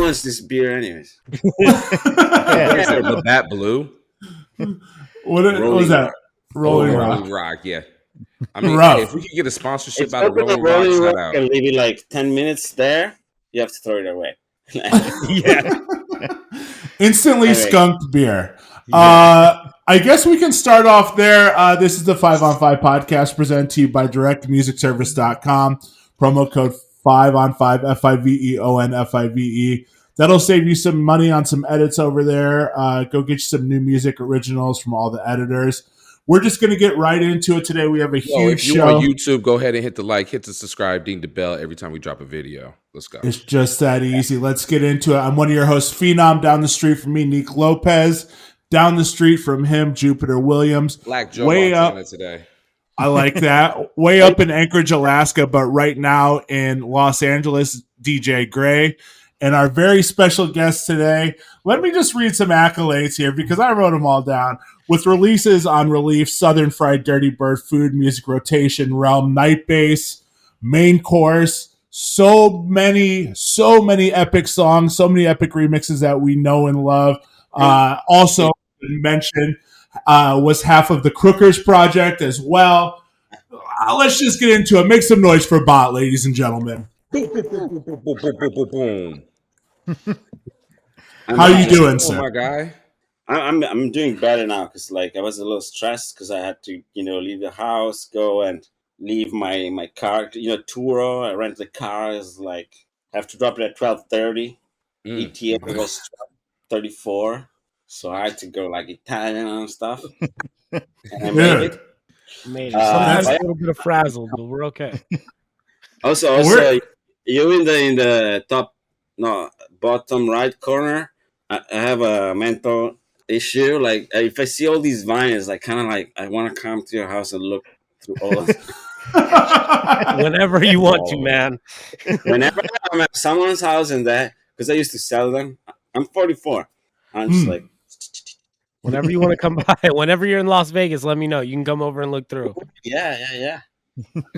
much this beer, anyways? The Bat Blue. What was that? Rolling Rock. Yeah. I mean, Rough. hey, if we could get a sponsorship It's out of Rolling Rock, out. And leave it like 10 minutes there. You have to throw it away. Instantly skunked beer. I guess we can start off there. This is the 5on5 podcast presented to you by directmusicservice.com. Promo code 5on5, FIVEON, That'll save you some money on some edits over there. Go get you some new music originals from all the editors. We're just going to get right into it today. We have a huge show. If you're on YouTube, go ahead and hit the like, hit the subscribe, ding the bell every time we drop a video. Let's go. It's just that easy. Let's get into it. I'm one of your hosts, Phenom. Down the street from me, Nick Lopez. Down the street from him, Jupiter Williams. Black Joe way up today. I like that. Way up in Anchorage, Alaska, but right now in Los Angeles, DJ Gray. And our very special guest today, let me just read some accolades here because I wrote them all down. With releases on Relief, Southern Fried Dirty Bird, Food Music Rotation, Realm, Night Base, Main Course, so many epic songs, so many epic remixes that we know and love. Also mentioned was half of the Crookers project as well. Let's just get into it. Make some noise for Bot, ladies and gentlemen. How you doing, sir? My guy. I'm doing better now because I was a little stressed because I had to leave the house, go and leave my car. Turo. I rent the car is have to drop it at 12:30. ETA was 12:34, so I had to go Italian and stuff. And I made it. Sometimes a little bit of frazzled, but we're okay. Also, you in the bottom right corner. I have a mental issue. If I see all these vines, I want to come to your house and look through all of them. Whenever you want to, man. Whenever I'm at someone's house and that, because I used to sell them. I'm 44. I'm just whenever you want to come by, whenever you're in Las Vegas, let me know. You can come over and look through. Yeah.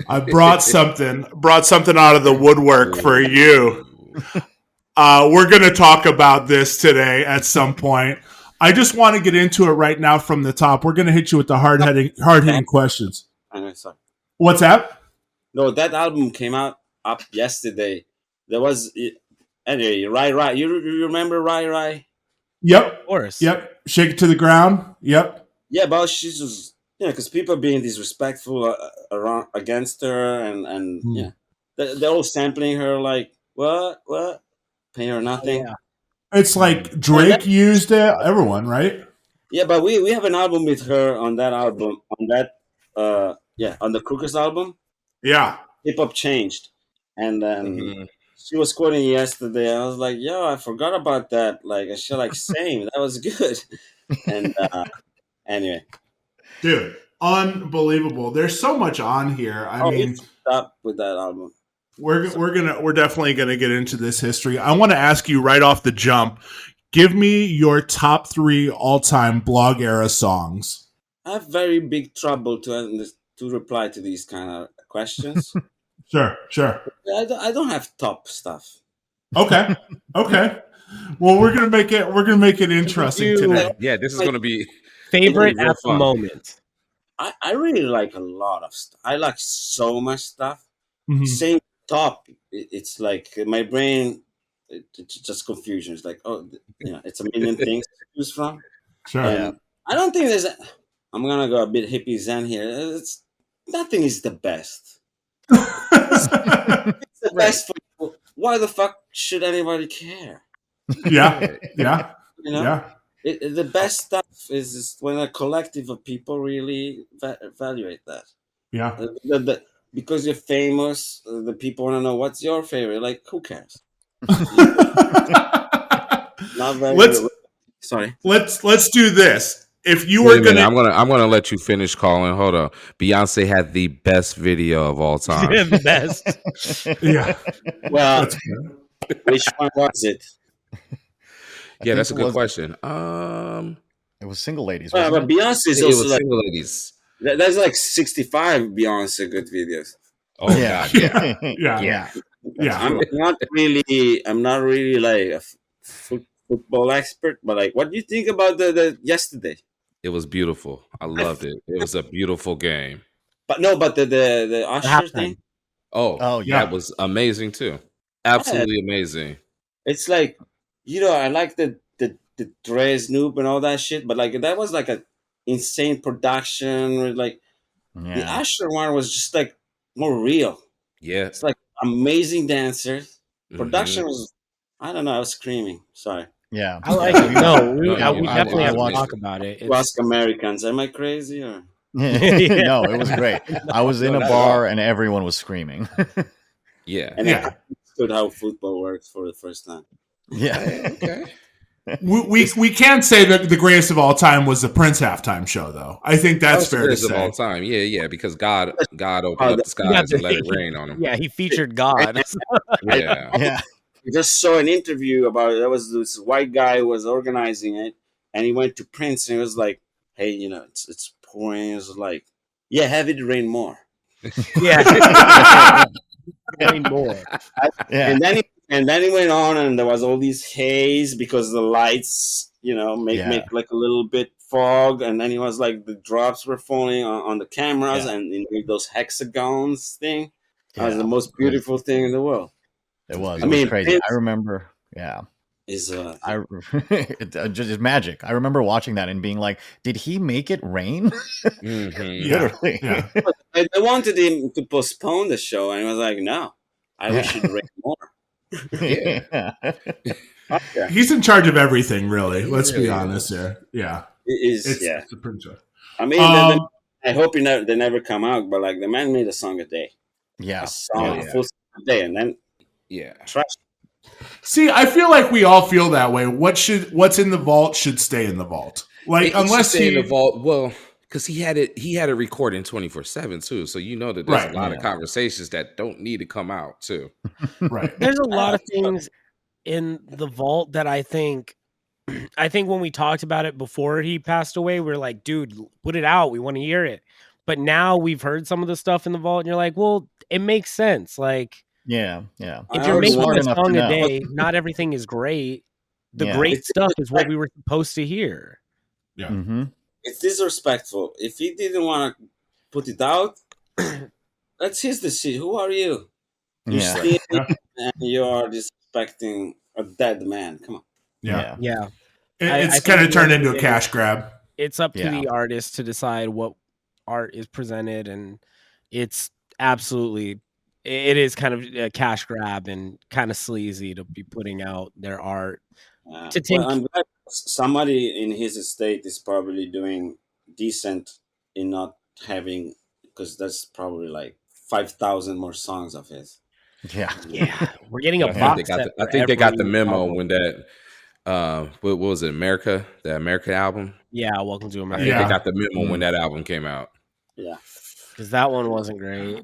I brought something out of the woodwork for you. We're going to talk about this today at some point. I just want to get into it right now from the top. We're going to hit you with the hard-hitting questions. Sorry. What's that? No, that album came up yesterday. There was anyway. Right. You remember Right? Yep. Of course. Yep. Shake it to the ground. Yep. Yeah, but she's just because people being disrespectful against her and they're all sampling her what pay her nothing. Yeah. It's Drake used it. Everyone, right? Yeah, but we have an album with her on that album on the Crookers album. Yeah, hip hop changed, and then she was quoting yesterday. I was like, "Yo, I forgot about that." I should same. That was good. And anyway, dude, unbelievable. There's so much on here. I mean, stop with that album. We're definitely gonna get into this history. I want to ask you right off the jump. Give me your top 3 all-time blog era songs. I have very big trouble to reply to these kind of questions. Sure. I don't have top stuff. Okay. Well, we're gonna make it interesting today. Yeah, this is gonna be favorite at the moment. I really like a lot of stuff. I like so much stuff. Mm-hmm. Same top. It's my brain. It's just confusion. It's it's a million things to choose from. Sure. And I don't think there's. I'm gonna go a bit hippie zen here. Nothing is the best. It's the best for why the fuck should anybody care? Yeah. The best stuff is when a collective of people really evaluate that. Yeah. Because you're famous, the people want to know what's your favorite. Who cares? Not very. Sorry. Let's do this. If you were gonna, I'm gonna let you finish calling. Hold on. Beyonce had the best video of all time. The best. Yeah. Well, which one was it? Yeah, that's a good question. It was Single Ladies. Well, but Beyonce is also Single Ladies. There's 65 Beyonce good videos. Oh yeah. Yeah. I'm not really football expert, but like, what do you think about the yesterday? It was beautiful. I loved it. It was a beautiful game. But no, but the Usher thing. Oh, Oh, yeah. that was amazing too. Absolutely amazing. It's like, I like the Dre Snoop and all that shit, but like that was like a insane production. Or like the Usher one was just like more real. Yeah. It's like amazing dancers. Production Mhm. was, I don't know, I was screaming. Sorry. Yeah. I like it. No, we I definitely have to watched talk it. about it. You ask Americans, am I crazy or? No, it was great. I was in No, a not at bar all. and everyone was screaming. Yeah. And Yeah. I understood how football works for the first time. Yeah. Okay. We can't say that the greatest of all time was the Prince halftime show, though. I think that's fair to Greatest of say. all time. Yeah, because God opened Oh, up the skies and let it rain on him. Yeah, he featured God. Yeah. Yeah. I just saw an interview about it. There was this white guy who was organizing it, and he went to Prince and he was like, "Hey, it's pouring." It was like, "Yeah, have it rain more." Yeah. Rain more. Yeah. And then he went on, and there was all these haze because the lights, make like a little bit fog, and then he was like the drops were falling on the cameras and in those hexagons thing. That was the most beautiful thing in the world. It was. I It was mean, crazy. Prince I remember. Yeah. is It's just magic. I remember watching that and being like, "Did he make it rain?" Mhm. Yeah. Literally. Yeah. I wanted him to postpone the show, and he was like, "No, I wish it'd rain more." Yeah. Okay. He's in charge of everything, really. Let's be really honest here. Yeah. It is, It's the Prince show. I mean, I hope they never come out, but like the man made a song a day, Yeah. a song, Yeah. a full song a day, and then Yeah. trash. See, I feel like we all feel that way. What's in the vault should stay in the vault. Like It should unless stay in he the vault. Well, because he had it recording 24/7 too. So that there's Right, a lot of conversations that don't need to come out too. right. There's a lot of things in the vault that I think when we talked about it before he passed away, we are like, dude, put it out. We want to hear it. But now we've heard some of the stuff in the vault, and you're like, well, it makes sense. Like, Yeah. if you're making smart a enough to song a know. day, not everything is great. The Yeah. great stuff is what we were supposed to hear. Yeah. Mm-hmm. It's disrespectful. If he didn't want to put it out, that's his decision. Who are you? You're Yeah. stealing and you're disrespecting a dead man. Come on. Yeah. Yeah. It's I kind of think turned the into a day- cash grab. It's up to Yeah. the artist to decide what art is presented, and it's absolutely it is kind of a cash grab and kind of sleazy to be putting out their art. To take I'm glad somebody in his estate is probably doing decent in not having, because that's probably like 5,000 more songs of his. Yeah. we're getting a I box think they got set the, I for think they got the every memo album. when that what was it, America? The America album? Yeah, Welcome to I America. think Yeah. they got the memo when that album came out. Yeah. Because that one wasn't great.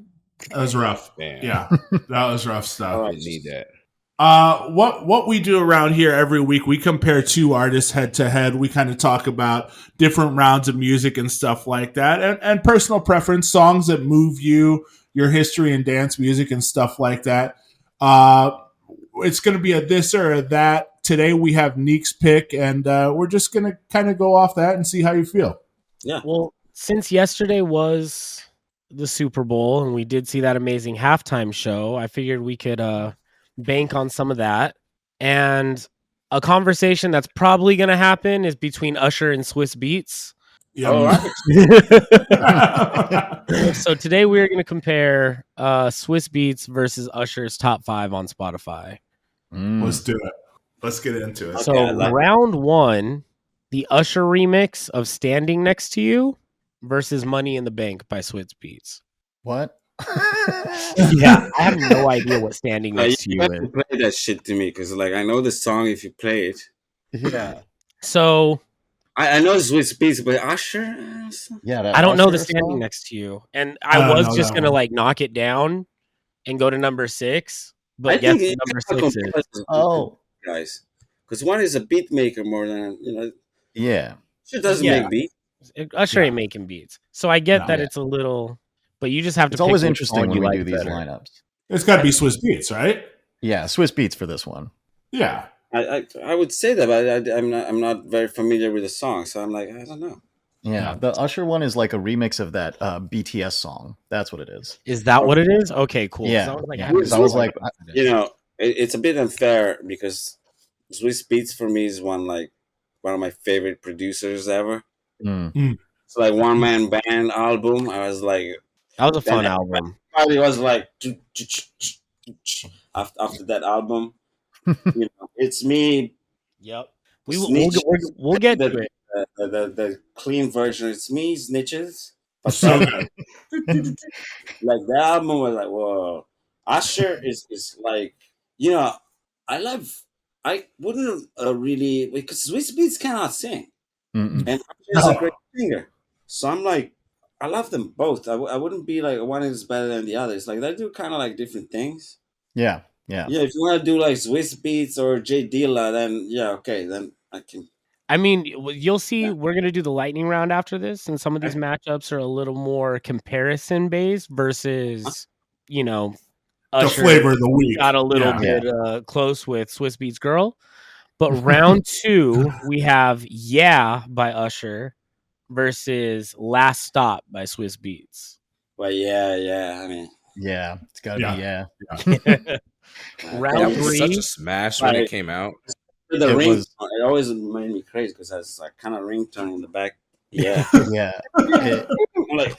That was rough. Damn. Yeah. That was rough stuff. All right. Didn't need that. What we do around here every week, we compare two artists head to head. We kind of talk about different rounds of music and stuff like that, and personal preference, songs that move you, your history in dance music and stuff like that. It's going to be a this or a that. Today we have Neek's pick, and we're just going to kind of go off that and see how you feel. Yeah. Well, since yesterday was the Super Bowl and we did see that amazing halftime show, I figured we could bank on some of that. And a conversation that's probably going to happen is between Usher and Swizz Beatz. Yeah. So today we're going to compare Swizz Beatz versus Usher's top 5 on Spotify. Let's do it. Let's get into it. Okay, So I like round 1, the Usher remix of Standing Next to You versus Money in the Bank by Swizz Beatz. What? Yeah, I have no idea what Standing Next to you You have is. to play that shit to me, because like I know the song if you play it. Yeah. So I know it's with Beatz, but Usher. Yeah. I don't know the Usher Standing song? Next to You, and I I don't was know just that gonna one. like knock it down and go to number 6, but I guess think what number you 6 is. compare the Oh. guys, because one is a beat maker more than Yeah. She doesn't Yeah. make beats. Usher Yeah. ain't making beats, so I get No. that Yeah. it's a little, but you just have to. It's pick always which interesting song when you we like do these better. lineups. It's got to be Swizz Beatz, right? Yeah. Swizz Beatz for this one. Yeah. I would say that, but I'm not very familiar with the song, so I'm like, I don't know. Yeah, the Usher one is like a remix of that BTS song. That's what it is. Is that what it is? Okay, cool. 'Cause I Yeah, was like, I yeah. haven't Because I was like, You know, it's a bit unfair because Swizz Beatz for me is one of my favorite producers ever. mm, It's like one man band album. I was like, that was a then fun album. everybody was like, after that album, it's me Yep. snitch. We'll get The, to it. the clean version. It's me snitches. Like the album was like, whoa. Usher is like, you know, I love. I wouldn't really because Swiss Beats cannot sing, mm-mm. and Usher is a No. great singer. So I'm like, I love them both. I wouldn't be like one is better than the other. It's like they do kind of like different things. Yeah, yeah. Yeah, if you want to do like Swiss Beats or J Dilla, then yeah, okay, then I can. I mean, you'll see. Yeah. We're gonna do the lightning round after this, and some of these matchups are a little more comparison based versus, the Usher flavor of the week. got a little Yeah. bit close with Swiss Beats Girl. But round 2, we have "Yeah" by Usher versus "Last Stop" by Swiss Beats. Well, yeah. I mean, Yeah, it's gotta be Yeah. Round That was such 3, a smash when Right. it came out. the It ring. was- It always made me crazy because that's like kind of ringtone in the back. Yeah. yeah. It- I'm like,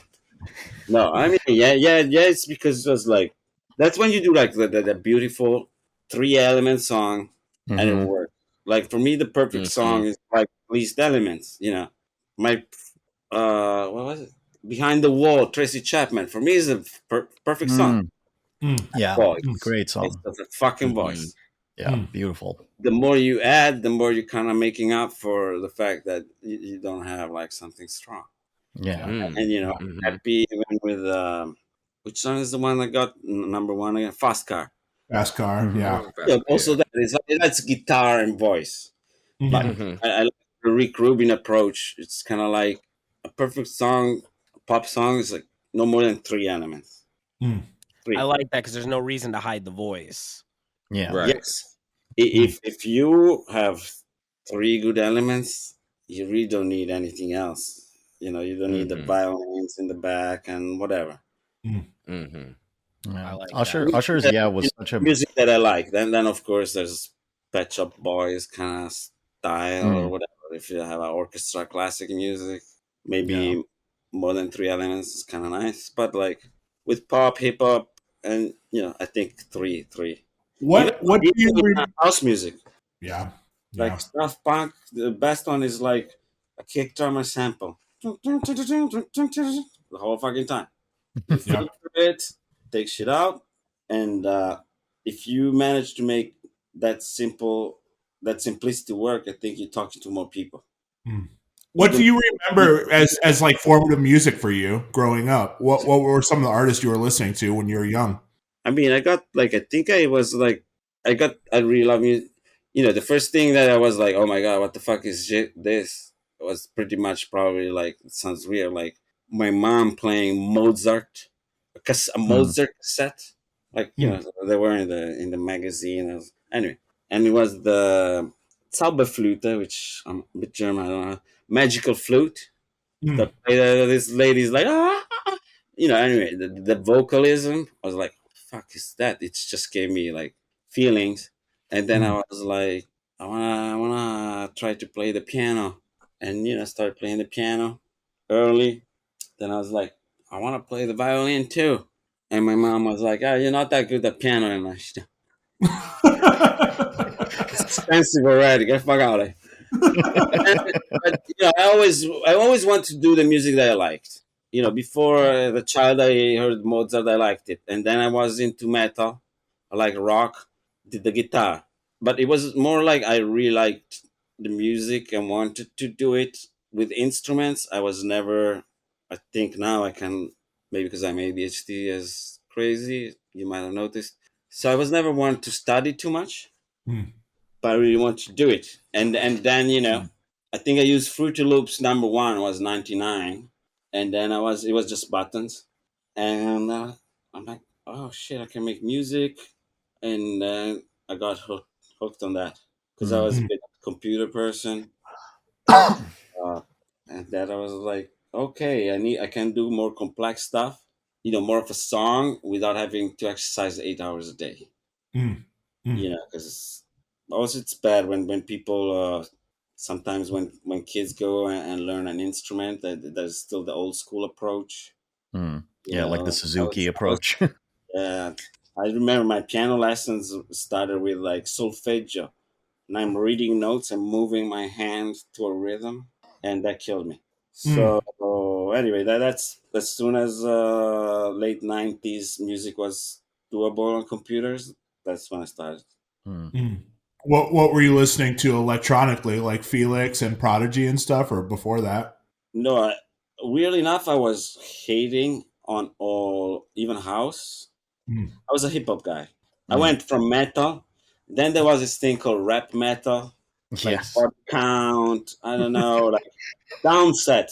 no, I mean, yeah. It's because it was like that's when you do like the beautiful 3 element song and it mhm. works. Like for me, the perfect song is like least elements. My what was it? Behind the Wall, Tracy Chapman. For me, is a perfect song. Yeah, Voice. great It's song. a fucking voice. Yeah, beautiful. The more you add, the more you're kind of making up for the fact that you don't have like something strong. Yeah. And happy even with which song is the one that got number one again? Fast Car. Fast car. Mhm. Yeah. Yeah, also that's guitar and voice. But I like the Rick Rubin approach. It's kind of like a perfect song, a pop song is like no more than 3 elements. Mm. 3. I like that because there's no reason to hide the voice. Yeah. Right. Yes. If you have 3 good elements, you really don't need anything else. You don't need the violins in the back and whatever. Mm-hmm. Yeah. I like Usher's that. was such a Music that I like. Then of course there's Pet Shop Boys kind of style or whatever. If you have an orchestra, classic music, maybe more than 3 elements is kind of nice. But like with pop, hip hop, and I think three. What do you Even house music? Yeah. Like stuff punk, the best one is like a kick drum and sample. The whole fucking time. You filter it, take shit out, and if you manage to make that simplicity work, I think you're talking to more people. What do you remember as like formative music for you growing up? What were some of the artists you were listening to when you were young? I mean, I really love music. The first thing that I was like, oh my God, what the fuck is this? It was pretty much probably like, it sounds weird, like my mom playing Mozart, a Mozart cassette. Like, they were in the magazine. Anyway, and it was the Zauberflute, which I'm a bit German, I don't know, magical flute. That this lady's like, anyway, the vocalism, I was like, fuck is that? It just gave me like feelings. And then I was like, I wanna try to play the piano. And start playing the piano early. Then I was like, I wanna play the violin too. And my mom was like, oh, you're not that good at piano. And I'm like, it's expensive already. Get the fuck out of here. But I always wanted to do the music that I liked. Before the child, I heard Mozart, I liked it, and then I was into metal, I like rock, did the guitar, but it was more like I really liked the music and wanted to do it with instruments. I was never. I think now I can, maybe because I'm ADHD as crazy. You might have noticed. So I was never one to study too much, but I really want to do it. And then I think I used Fruity Loops. Number one was 99, and then it was just buttons, and I'm like, oh shit, I can make music, and I got hooked on that. because I was a bit computer person. And that I was like, okay, I can do more complex stuff, more of a song without having to exercise 8 hours a day. Mm. Mm. Because also it's bad when people sometimes when kids go and learn an instrument, that there's still the old school approach. Yeah, like the Suzuki approach. Yeah, I remember my piano lessons started with like solfeggio, and I'm reading notes and moving my hands to a rhythm, and that killed me. Mm. So anyway, that's as soon as late '90s music was doable on computers. That's when I started. Mm. What were you listening to electronically, like Felix and Prodigy and stuff, or before that? No, weirdly enough, I was hating on all, even house. Mm. I was a hip hop guy. I went from metal. Then there was this thing called rap metal, like Yes. Body Count. I don't know, like Downset.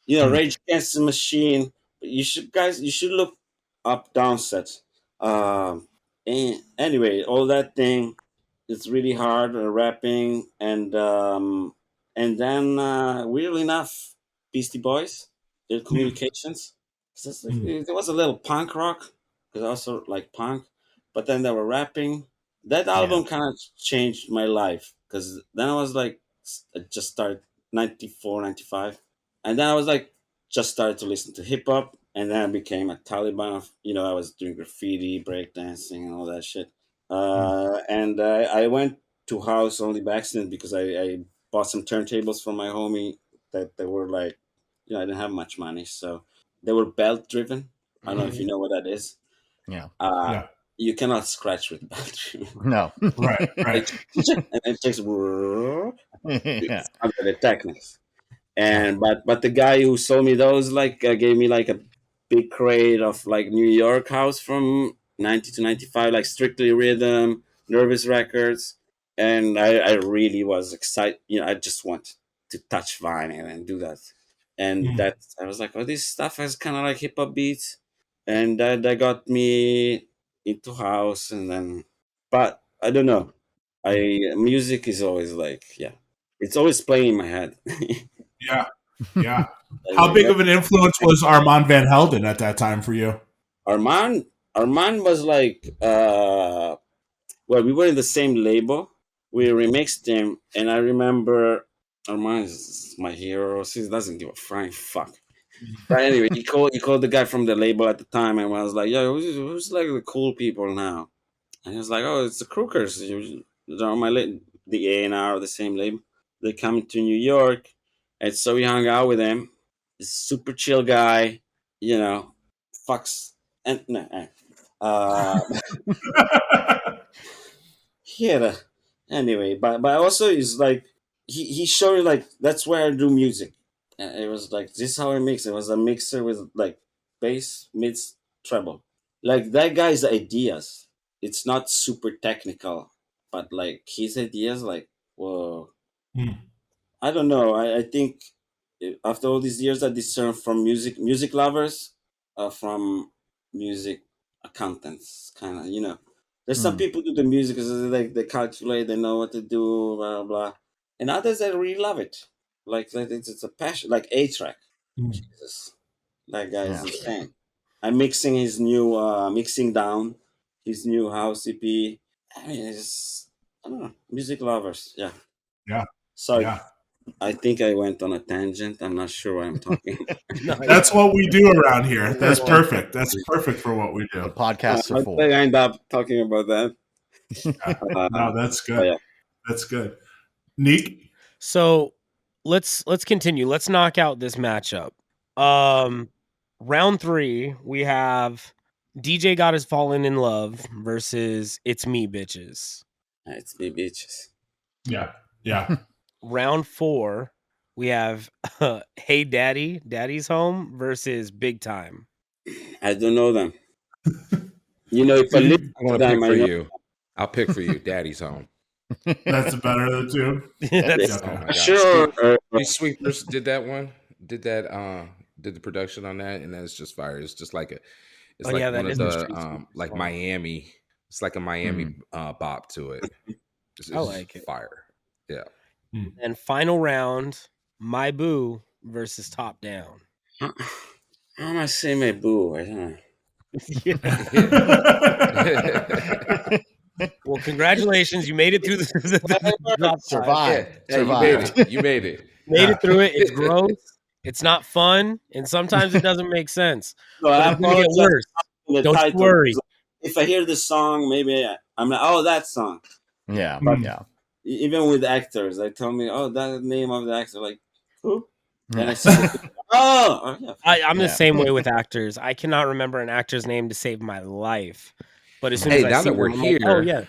Rage Against the Machine. You should look up Downset. And anyway, all that thing. It's really hard rapping, and then weirdly enough, Beastie Boys, their communications. There was a little punk rock because I also like punk, but then they were rapping. That album kind of changed my life because then I was like, I just started 94, 95, and then I was like, just started to listen to hip hop, and then I became a Taliban. I was doing graffiti, breakdancing, and all that shit. And I went to house only by accident because I bought some turntables from my homie that they were like, I didn't have much money, so they were belt driven. I don't know if you know what that is. Yeah. Yeah. You cannot scratch with belt driven. No. Right. Right. And it takes Yeah. under the techniques. And but the guy who sold me those gave me like a big crate of like New York house from 90 to 95, like Strictly Rhythm, Nervous Records, and I really was excited. I just want to touch vinyl and do that, and Mm. that I was like, oh, this stuff has kind of like hip hop beats, and that got me into house, and then, but I don't know, music is always like, yeah, it's always playing in my head. Yeah. Yeah. How big of an influence was Armand Van Helden at that time for you? Armand Armand was like, well, we were in the same label. We remixed him, and I remember Armand is my hero. He doesn't give a flying fuck. But anyway, he called the guy from the label at the time, and I was like, "Yo, who's like the cool people now?" And he was like, "Oh, it's the Crookers. They're on the A&R, the same label. They come to New York, and so we hung out with him. He's a super chill guy, you know, fucks and no, uh, he had a anyway, but also is like he showed me like that's where I do music, and it was like this is how I mix. It was a mixer with like bass, mids, treble. Like that guy's ideas. It's not super technical, but like his ideas, like whoa. Mm. I don't know. I think after all these years, I discern from music lovers, from music accountants, kind of. There's some people do the music because they calculate, they know what to do, blah blah, blah. And others that really love it. Like it's a passion, like A-Track. Mm. Jesus, that guy is Yeah. insane. I'm mixing his new mixing down his new house EP. I mean, I don't know, music lovers, yeah. Yeah. So Yeah. I think I went on a tangent. I'm not sure what I'm talking. That's what we do around here. That's perfect. That's perfect for what we The do. podcasts I are full. think I end up talking about that. No, that's Oh, good. yeah. That's good. Neek? So let's continue. Let's knock out this matchup. Round 3, we have DJ God Has Fallen in Love versus It's Me Bitches. It's me, bitches. Yeah. Yeah. Round 4, we have Hey Daddy, Daddy's Home versus Big Time. I don't know them. If I listen I'm to gonna pick them, I for know. you. I'll pick for you. Daddy's Home. That's the better of the two. That's Oh my god. Sure. These Sweepers did that one. Did the production on that, and that's just fire. It's just like it's Oh, like yeah, one that of is the the Street Sweepers song. Miami. It's like a Miami bop to it. It's I like just it. fire. Yeah. And final round, My Boo versus Top Down. How am I saying my boo? I don't know. Well, congratulations. You made it through the top five. Survived. Yeah, you Survived. made it. You made it. Made it through it. It's gross. It's not fun. And sometimes it doesn't make sense. No, But I it's going to get apologize worse. for the Don't you title. worry. If I hear the song, maybe I'm like, oh, that song. Yeah. But- yeah. Even with actors, they tell me, oh, that name of the actor, like, who? Then Yeah. I say, oh yeah. I'm the Yeah. same way with actors. I cannot remember an actor's name to save my life. But as soon Hey, as I now see that we're them, I'm like, oh, here- yeah.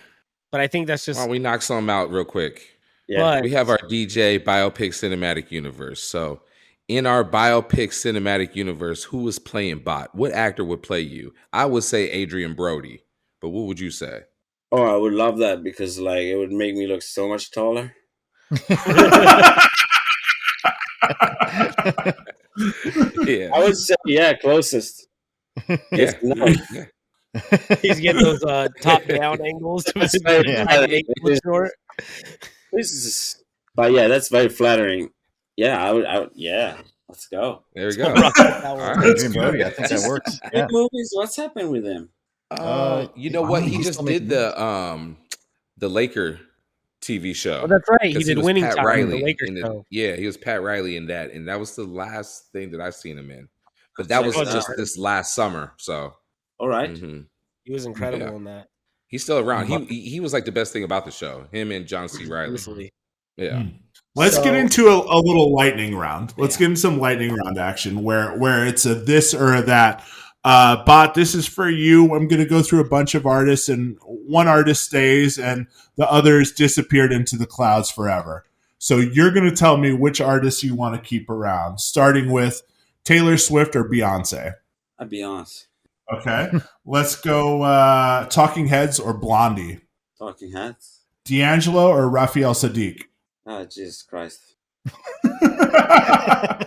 But I think that's just... Why don't we knock some out real quick? Yeah. But We have our DJ Biopic Cinematic Universe. So, in our Biopic Cinematic Universe, who is playing Bot? What actor would play you? I would say Adrian Brody, but what would you say? Oh, I would love that because like it would make me look so much taller. Yeah, I would say closest. yeah, No. yeah. he's getting those top-down angles to That's his very Yeah. flattering. short. This is, but yeah, that's very flattering. Yeah, I would. Yeah, let's go. There we go. Rock with that All one. right. Adrian Brody, I think that works. Great Yeah. movies. What's happened with them? You know I what? don't know, He he's just still did making the Laker TV show. Oh, that's right. He 'Cause did was Winning Pat Time, Riley the Lakers in the- show. Yeah, he was Pat Riley in that, and that was the last thing that I seen him in. But that Check was it just out. this last summer. So, All right. mhm. He was incredible Yeah. in that. He's still around. He was like the best thing about the show. Him and John C. Riley. Easily. Yeah. Let's So- get into a little lightning round. Let's get into some lightning round action where it's a this or a that. Bot, this is for you. I'm going to go through a bunch of artists, and one artist stays, and the others disappeared into the clouds forever. So you're going to tell me which artists you want to keep around, starting with Taylor Swift or Beyonce. I'll be honest. Okay. Let's go Talking Heads or Blondie. Talking Heads. D'Angelo or Raphael Sadiq. Oh, Jesus Christ. I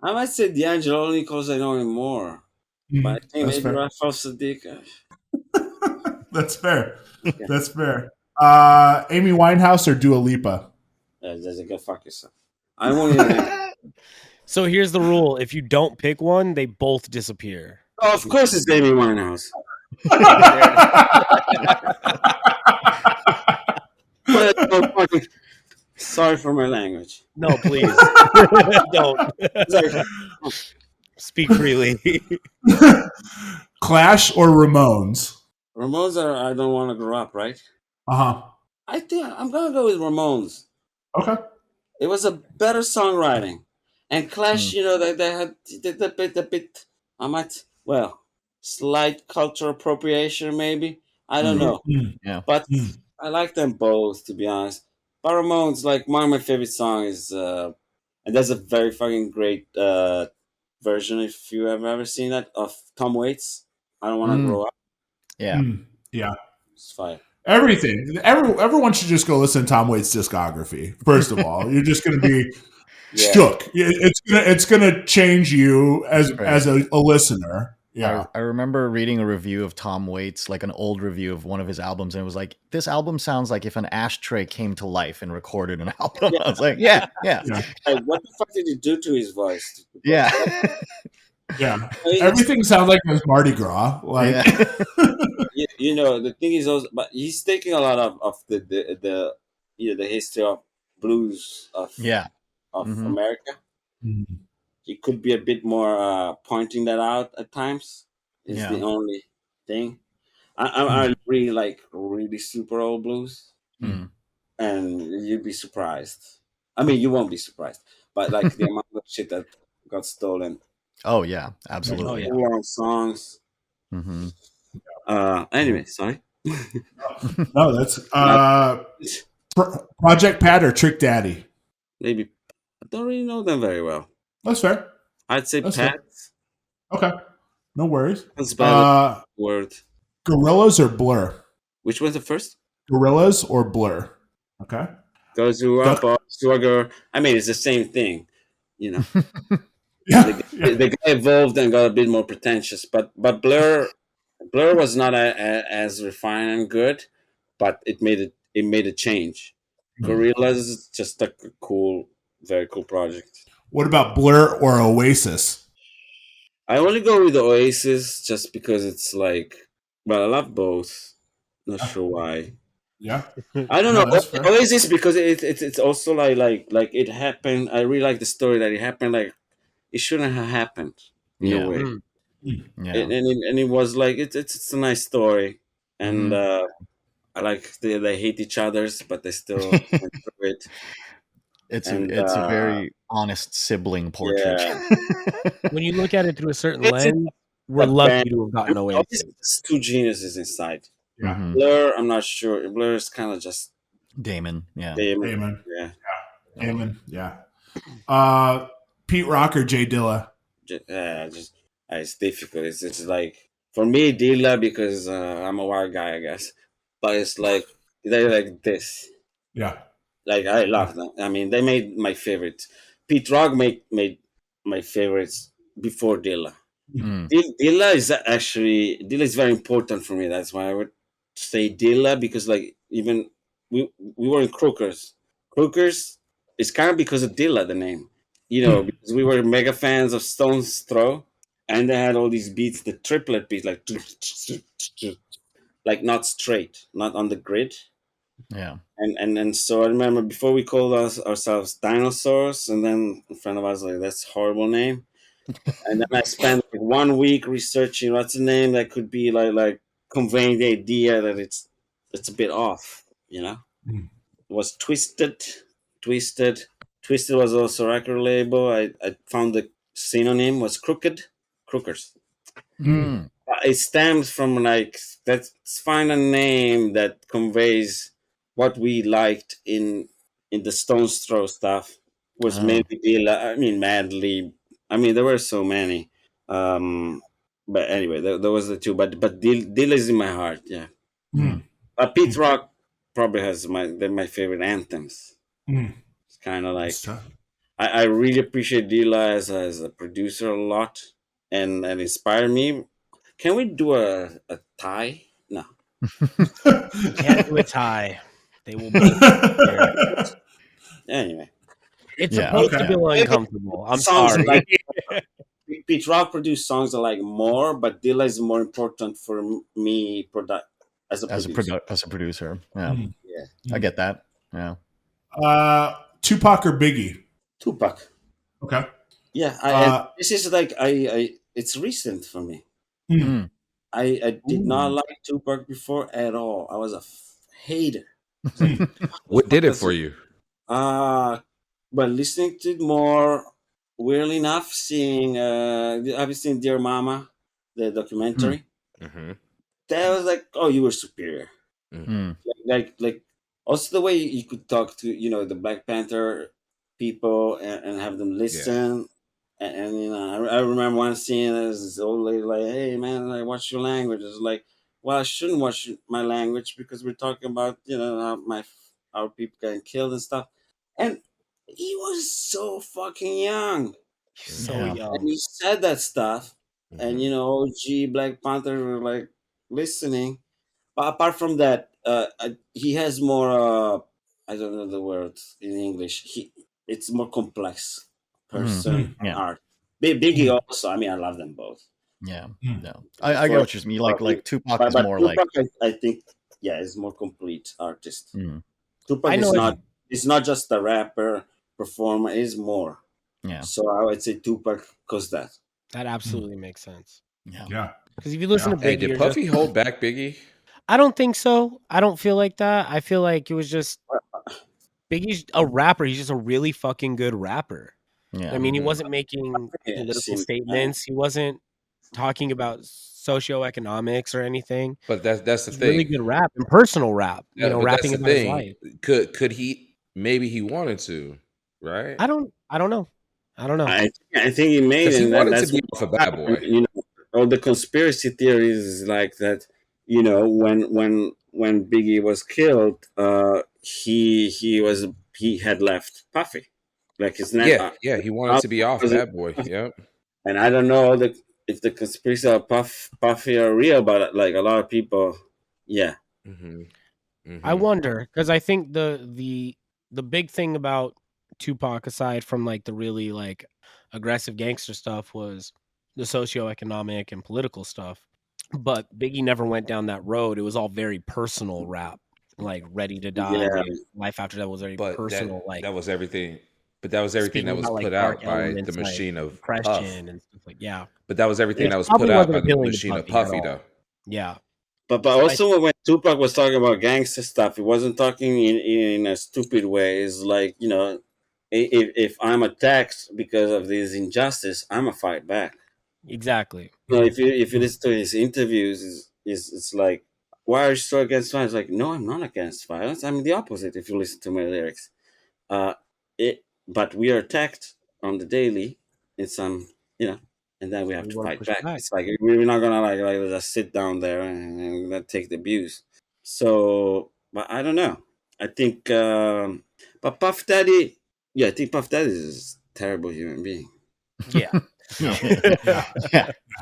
might say D'Angelo only because I know him more. But I think That's maybe fair. Raphael Sadiq. That's fair. That's fair. Amy Winehouse or Dua Lipa? There's a go fuck yourself. I won't even. So here's the rule: if you don't pick one, they both disappear. Oh, of course it's Amy Winehouse. Sorry for my language. No, please don't Sorry. speak freely. Clash or Ramones? Ramones are I Don't Want to Grow Up, right? Uh-huh. I think I'm going to go with Ramones. Okay. It was a better songwriting. And Clash, you know, they had the bit, I might, well, slight cultural appropriation maybe. I don't know. Yeah. But Mm. I like them both, to be honest. But Ramones, like, one of my favorite songs is, and there's a very fucking great version, if you have ever seen that, of Tom Waits. I Don't Want to Grow Up. Yeah. Yeah. It's fire. Everything. Everyone should just go listen to Tom Waits' discography. First of all, you're just going to be Yeah. shook. It's gonna change you as Right. a listener. Yeah. I remember reading a review of Tom Waits, like an old review of one of his albums, and it was like, this album sounds like if an ashtray came to life and recorded an album. I was like, yeah. Like, what the fuck did you do to his voice? Yeah. Yeah. I mean, Everything sounds like it was Mardi Gras. Like you know, the thing is also, but he's taking a lot of the you know, the history of blues of Yeah. Mhm. America. He could be a bit more pointing that out at times. Is Yeah. the only thing. I really like really super old blues, Mm. and you'd be surprised. I mean, you won't be surprised, but like the amount of shit that got stolen, Oh, yeah. Absolutely. Oh, yeah. long songs. hmm Anyway, sorry. no, that's Project Pat or Trick Daddy. Maybe I don't really know them very well. That's fair. I'd say That's Pat. Okay. No worries. That's bad Uh, word. Gorillas or Blur? Which was the first? Gorillas or Blur? Okay. Goes to up or Swagger. I mean, it's the same thing, you know. Yeah. The guy evolved and got a bit more pretentious, but Blur was not as refined and good, but it made a change. Gorillaz is just a cool, very cool project. What about Blur or Oasis? I only go with the Oasis just because it's like, well, I love both. Not sure why. Yeah, I don't no, know. that's fair. Oasis because it's also like it happened. I really like the story that it happened. Like it shouldn't have happened in a Yeah. way. Mm. Yeah. And it was like it's a nice story, and Mhm. I like they hate each other's, but they still went through it. And It's a very honest sibling portrait. yeah, When you look at it through a certain it's lens, we're a lucky band. to have I mean, gotten Oasis. Oasis, two geniuses inside. Yeah, Mhm. Blur, I'm not sure. Blur is kind of just Damon. Yeah. them. Amen. Yeah, Amen. Yeah. Pete Rock or Jay Dilla? just it's difficult. It's like for me, Dilla because I'm a wild guy, I guess. But it's like they're like this. Yeah. Like I love them. I mean, they made my favorites. Pete Rock made my favorites before Dilla. Mm. Dilla is very important for me. That's why I would say Dilla because like even we were in Crookers. Crookers is kind of because of Dilla the name. You know, because we were mega fans of Stone's Throw, and they had all these beats, the triplet beat, like not straight, not on the grid. Yeah. And so I remember before we called ourselves dinosaurs, and then a friend of ours was like, "That's a horrible name." And then I spent like 1 week researching what's a name that could be like conveying the idea that it's a bit off, you know. It was twisted, twisted was also a record label. I found the synonym was crookers. Mm. It stems from like let's find a name that conveys what we liked in the Stones Throw stuff was Oh. maybe I mean Madly. I mean there were so many. Um but anyway, there was the two. But Dilla is in my heart, yeah. Mm. But Pete Rock probably has they're my favorite anthems. Mm. It's kind of It's like tough. I really appreciate Dilla as a producer a lot and inspired me. Can we do a tie? No. Can't do a tie. They will both here. Anyway, It's Yeah. supposed to Okay. feel uncomfortable. I'm songs sorry. like Pete Rock produced songs I like more, but Dilla is more important for me as a producer. As a producer. Yeah. Yeah, I get that. Yeah. Tupac or Biggie? Tupac. Okay. Yeah, this is like I it's recent for me. Mm. I did not Ooh. like Tupac before at all. I was a hater. What did it for you? But listening to it more, weirdly enough, seeing have you seen Dear Mama, the documentary? Mm-hmm. That was like, oh, you were superior. Mm. Like also the way you could talk to the Black Panther people and have them listen. And I remember one scene as this old lady like, hey man, like what's your language? It's like, well, I shouldn't watch my language because we're talking about our people getting killed and stuff. And he was so fucking young, So Yeah. and young. he said that stuff, and Mhm. OG Black Panther were like listening. But apart from that, he has more. I don't know the word in English. It's more complex person Yeah. art. Biggie also. I mean, I love them both. Yeah. Mm. No. I get what you mean. Like Tupac is but more Tupac, like I think, yeah, is more complete artist. Mm. Tupac I know is it's- not. It's not just a rapper performer. Is more. Yeah. So I would say Tupac cause that. That absolutely makes sense. Yeah. Yeah. Because if you listen to Hey, Biggie, did you're Puffy just, hold back Biggie? I don't think so. I don't feel like that. I feel like it was just Biggie's a rapper. He's just a really fucking good rapper. Yeah. I mean, he Mhm. wasn't making Yeah, political seems- statements. He wasn't talking about socioeconomics or anything. But that's the It's thing. really good rap and personal rap. Yeah, but Rapping that's the about his thing. life. Could he? Maybe he wanted to, right? I don't know. I think he made Because it, he and wanted that's to be what off a bad boy. all the conspiracy theories like that. When Biggie was killed, he had left Puffy, like his net. Yeah. He wanted to be off bad boy. Yep. And I don't know if the conspiracy of Puffy are real, but like a lot of people, yeah. Mm-hmm. I wonder because I think the the big thing about Tupac, aside from like the really like aggressive gangster stuff, was the socioeconomic and political stuff. But Biggie never went down that road. It was all very personal rap, like Ready to Die, Yeah, Life After That was very But personal, like that was everything. But that was everything speaking that was about like put dark out by the elements like machine of Puff. depression and stuff like But that was everything yeah. that was probably put out wasn't by the appealing to machine of Puffy at Puffy, all. though. Yeah. But So I also when Tupac was talking about gangster stuff, he wasn't talking in a stupid way. It's like, if I'm attacked because of this injustice, I'm a fight back. exactly. If you listen to his interviews, is it's like, why are you so against violence? Like, no, I'm not against violence. I'm the opposite. If you listen to my lyrics, uh, but we are attacked on the daily. It's and then we have We to want to fight push back. back. It's like we're not gonna like just sit down there and take the abuse. So, but I don't know. I think, but Puff Daddy, yeah, I think Puff Daddy is a terrible human being. Yeah.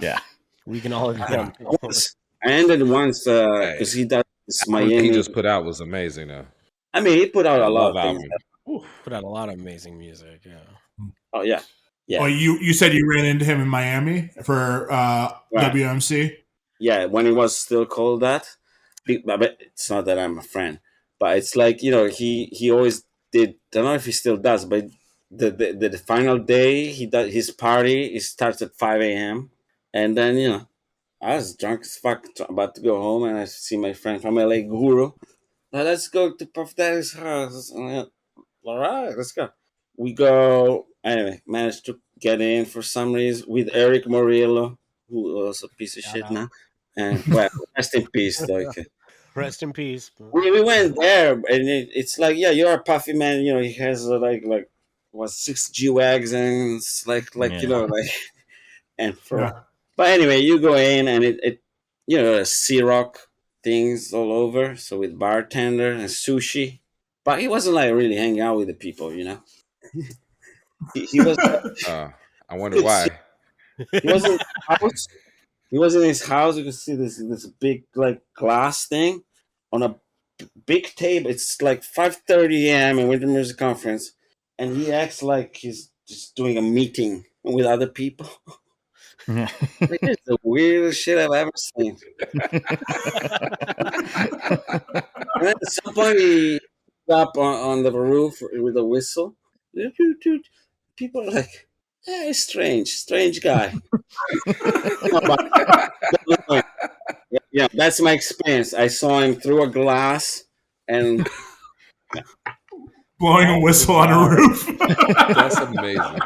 Yeah. We can all agree Yeah. on that. Once, I ended once because he does this The album he Miami. just put out was amazing, though. I mean, he put out I a lot love of things. album. Put out a lot of amazing music. Yeah. Oh yeah, yeah. Oh, you said you ran into him in Miami for Right. WMC? Yeah, when it was still called that. But it's not that I'm a friend, but it's like, he always did. I don't know if he still does, but the final day he does his party. It starts at 5 a.m. and then I was drunk as fuck, about to go home, and I see my friend from LA, Guru. "Now let's go to Puff Daddy's house." All right, let's go. We go anyway. Managed to get in for some reason with Eric Morillo, who was a piece of Shout shit out. now. And well, rest in peace, though. Rest in peace. We went there, and it's like, yeah, you're a Puffy man. He has like what, 6 G-Wags, and it's like and for. Yeah. But anyway, you go in, and it C-Rock things all over. So with bartender and sushi, but he wasn't like really hanging out with the people. He was. I wonder why. He was in his house. He was in his house. You can see this big like glass thing on a big table. It's like 5:30 a.m. in Winter Music Conference, and he acts like he's just doing a meeting with other people. Like, it's the weirdest shit I've ever seen. And then at some point he up on the roof with a whistle. People are like, "Hey, strange guy." Yeah, that's my experience. I saw him through a glass and Blowing a whistle on a roof. That's amazing.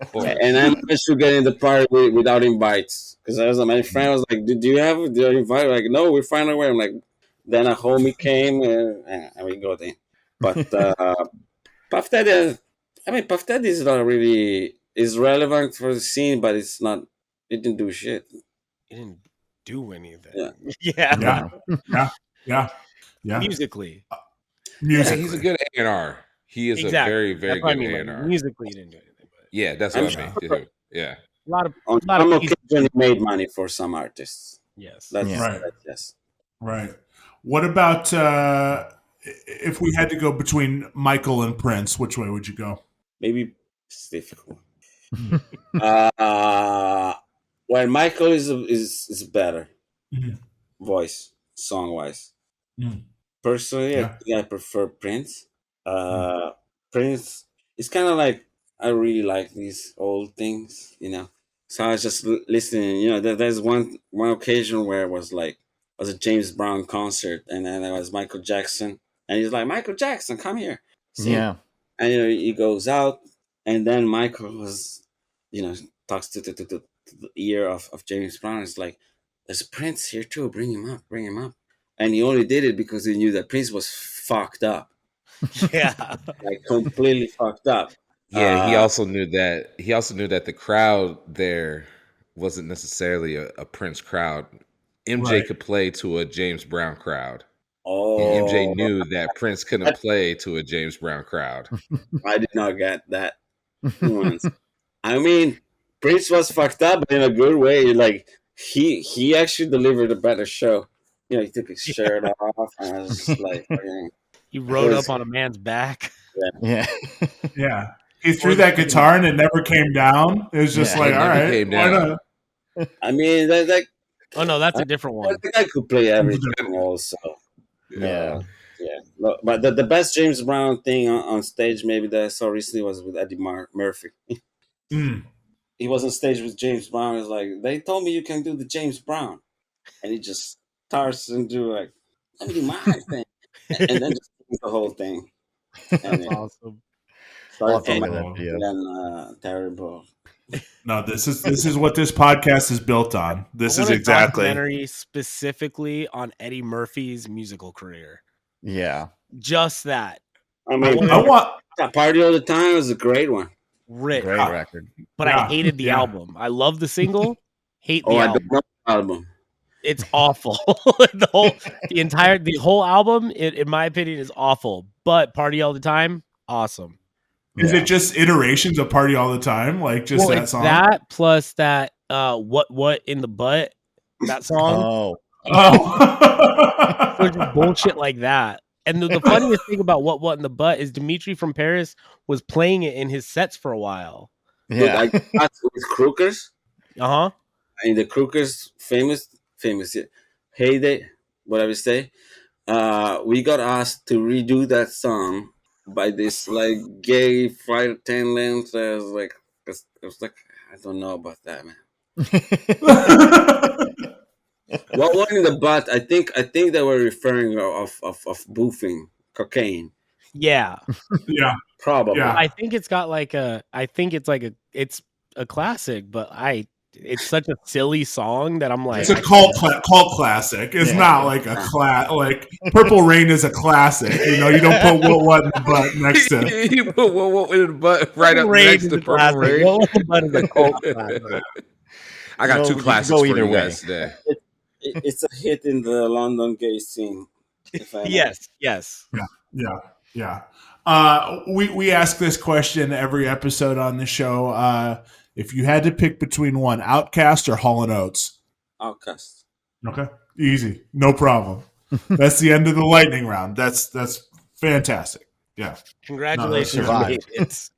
Of course. and I managed to get in the party without invites, because my friend was like, "Do you invite?" Like, "No, we're finding a way." I'm like, then a homie came and we got in. But Puff Daddy, Puff Daddy is not really is relevant for the scene, but it's not. It didn't do shit. He didn't do anything. Yeah. Yeah. Yeah. Musically. Music. He's a good A&R. He is Exactly. a very, very That's what I good mean, like, A&R. musically, he didn't do anything. But Yeah, that's I'm what I mean. sure. Yeah. a lot of On lot some of occasion, he made money for some artists. yes. That's Right. yes. Right. What about if we had to go between Michael and Prince? Which way would you go? Maybe it's difficult. Well, Michael is better voice, song wise. Mm. Personally, Yeah. I think I prefer Prince. Prince is kind of like, I really like these old things. So I was just listening. There's one occasion where it was like, it was a James Brown concert, and then there was Michael Jackson, and he's like, "Michael Jackson, come here." sing." Yeah. And he goes out, and then Michael was, talks to the ear of James Brown. It's like, "There's Prince here too. Bring him up, bring him up." And he only did it because he knew that Prince was fucked up, Yeah. like completely fucked up. Yeah, he also knew that the crowd there wasn't necessarily a Prince crowd. MJ Right. could play to a James Brown crowd. Oh, And MJ knew that Prince couldn't play to a James Brown crowd. I did not get that nuance. I mean, Prince was fucked up, but in a good way. Like, he actually delivered a better show. He took his shirt off, and I was just like, He rode was- up on a man's back. Yeah. Yeah. He threw that guitar and it never came down. It was just Yeah. like, It all never right, came why down. not? I mean, that Oh no, that's I, a different I one. think I could play everything also. Yeah. Yeah, no, but the best James Brown thing on stage maybe that I saw recently was with Eddie Murphy. Mm. He was on stage with James Brown. It's like they told me you can do the James Brown, and he just starts and do like, let me do my thing, and then just sings the whole thing. And That's awesome. I'll sorry have to for my look at that video. terrible. No, this is what this podcast is built on. This I is want a exactly. documentary specifically on Eddie Murphy's musical career. Yeah. Just that. I mean, I want. Party All the Time was a great one. Rich. Great Yeah. record. But I Yeah, hated the yeah. album. I love the single, hate Oh, the I album. don't know the album. It's awful. the whole album, in my opinion, is awful. But Party All the Time, awesome. Is Yeah. it just iterations of Party All the Time? Like just Well, that it's song? that plus that what in the butt, that song. Oh. Oh. So just bullshit like that. And the funniest thing about what in the butt is Dimitri from Paris was playing it in his sets for a while. Dude, Yeah. I got with Crookers. Uh-huh. In the Crookers famous yeah, heyday, whatever you say. We got asked to redo that song by this like gay Friday 10 lens. I was like, I don't know about that, man. What one in the butt? I think they were referring of boofing cocaine, Yeah. Yeah. probably. Yeah. I think it's got like it's a classic, but it's such a silly song that I'm like, It's a cult classic. It's Yeah. not like a like Purple Rain is a classic. You know, you don't put what in the butt next to. You put what in the butt right up Rain next is to a Purple classic. Rain. What in the butt is a cult classic. I got No, two you can classics go for either you way. guys today. It's a hit in the London gay scene. If I may. Yes. Yeah. We ask this question every episode on the show. If you had to pick between one, Outcast or Hall and Oates. Outcast. Okay. Easy. No problem. That's the end of the lightning round. That's fantastic. Yeah. Congratulations, No, survived. It's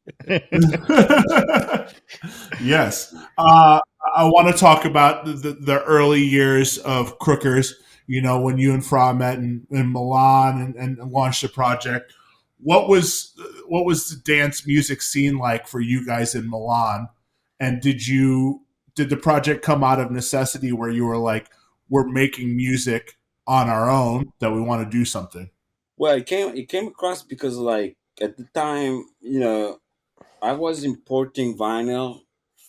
Yes. I want to talk about the early years of Crookers, you know, when you and Fra met in Milan and launched the project. What was the dance music scene like for you guys in Milan? And did the project come out of necessity where you were like, we're making music on our own that we want to do something? Well, it came across because like at the time, I was importing vinyl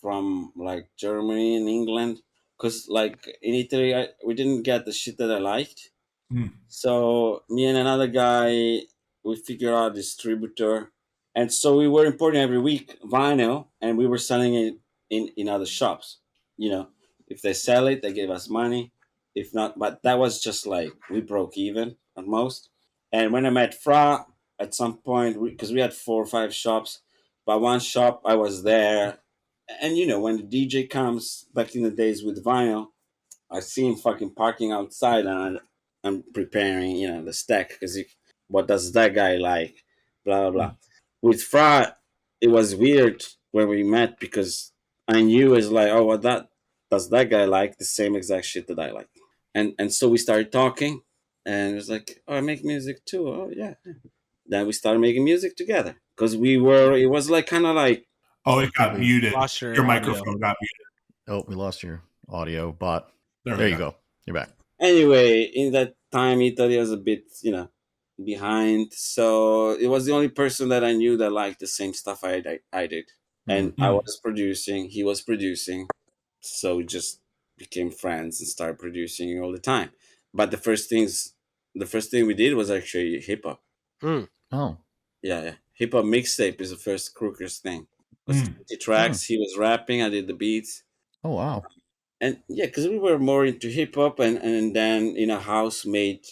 from like Germany and England because like in Italy we didn't get the shit that I liked. Hmm. So me and another guy we figured out a distributor, and so we were importing every week vinyl, and we were selling it in other shops. You know, if they sell it, they give us money. If not, but that was just like we broke even at most. And when I met Fra, at some point, because we had 4 or 5 shops, but one shop I was there, and when the DJ comes back in the days with vinyl, I see him fucking parking outside, and I'm preparing, the stack because what does that guy like? Blah blah blah. With Fra, it was weird when we met because I knew it's like, oh, what that does that guy like? The same exact shit that I like, and so we started talking, and it was like, oh, I make music too. Oh yeah. Then we started making music together because it was like kind of like. Oh, it got muted. lost your Your audio. microphone got muted. Oh, we lost your audio, but There there we you go. You're back. Anyway, in that time, Italy was a bit, behind. So it was the only person that I knew that liked the same stuff I did. And I was producing, he was producing. So we just became friends and started producing all the time. But the first thing we did was actually hip hop. Oh. Yeah. Hip hop mixtape is the first Crookers thing. It was Mm. 20 tracks. He was rapping, I did the beats. Oh, wow. And yeah, because we were more into hip hop, and then house made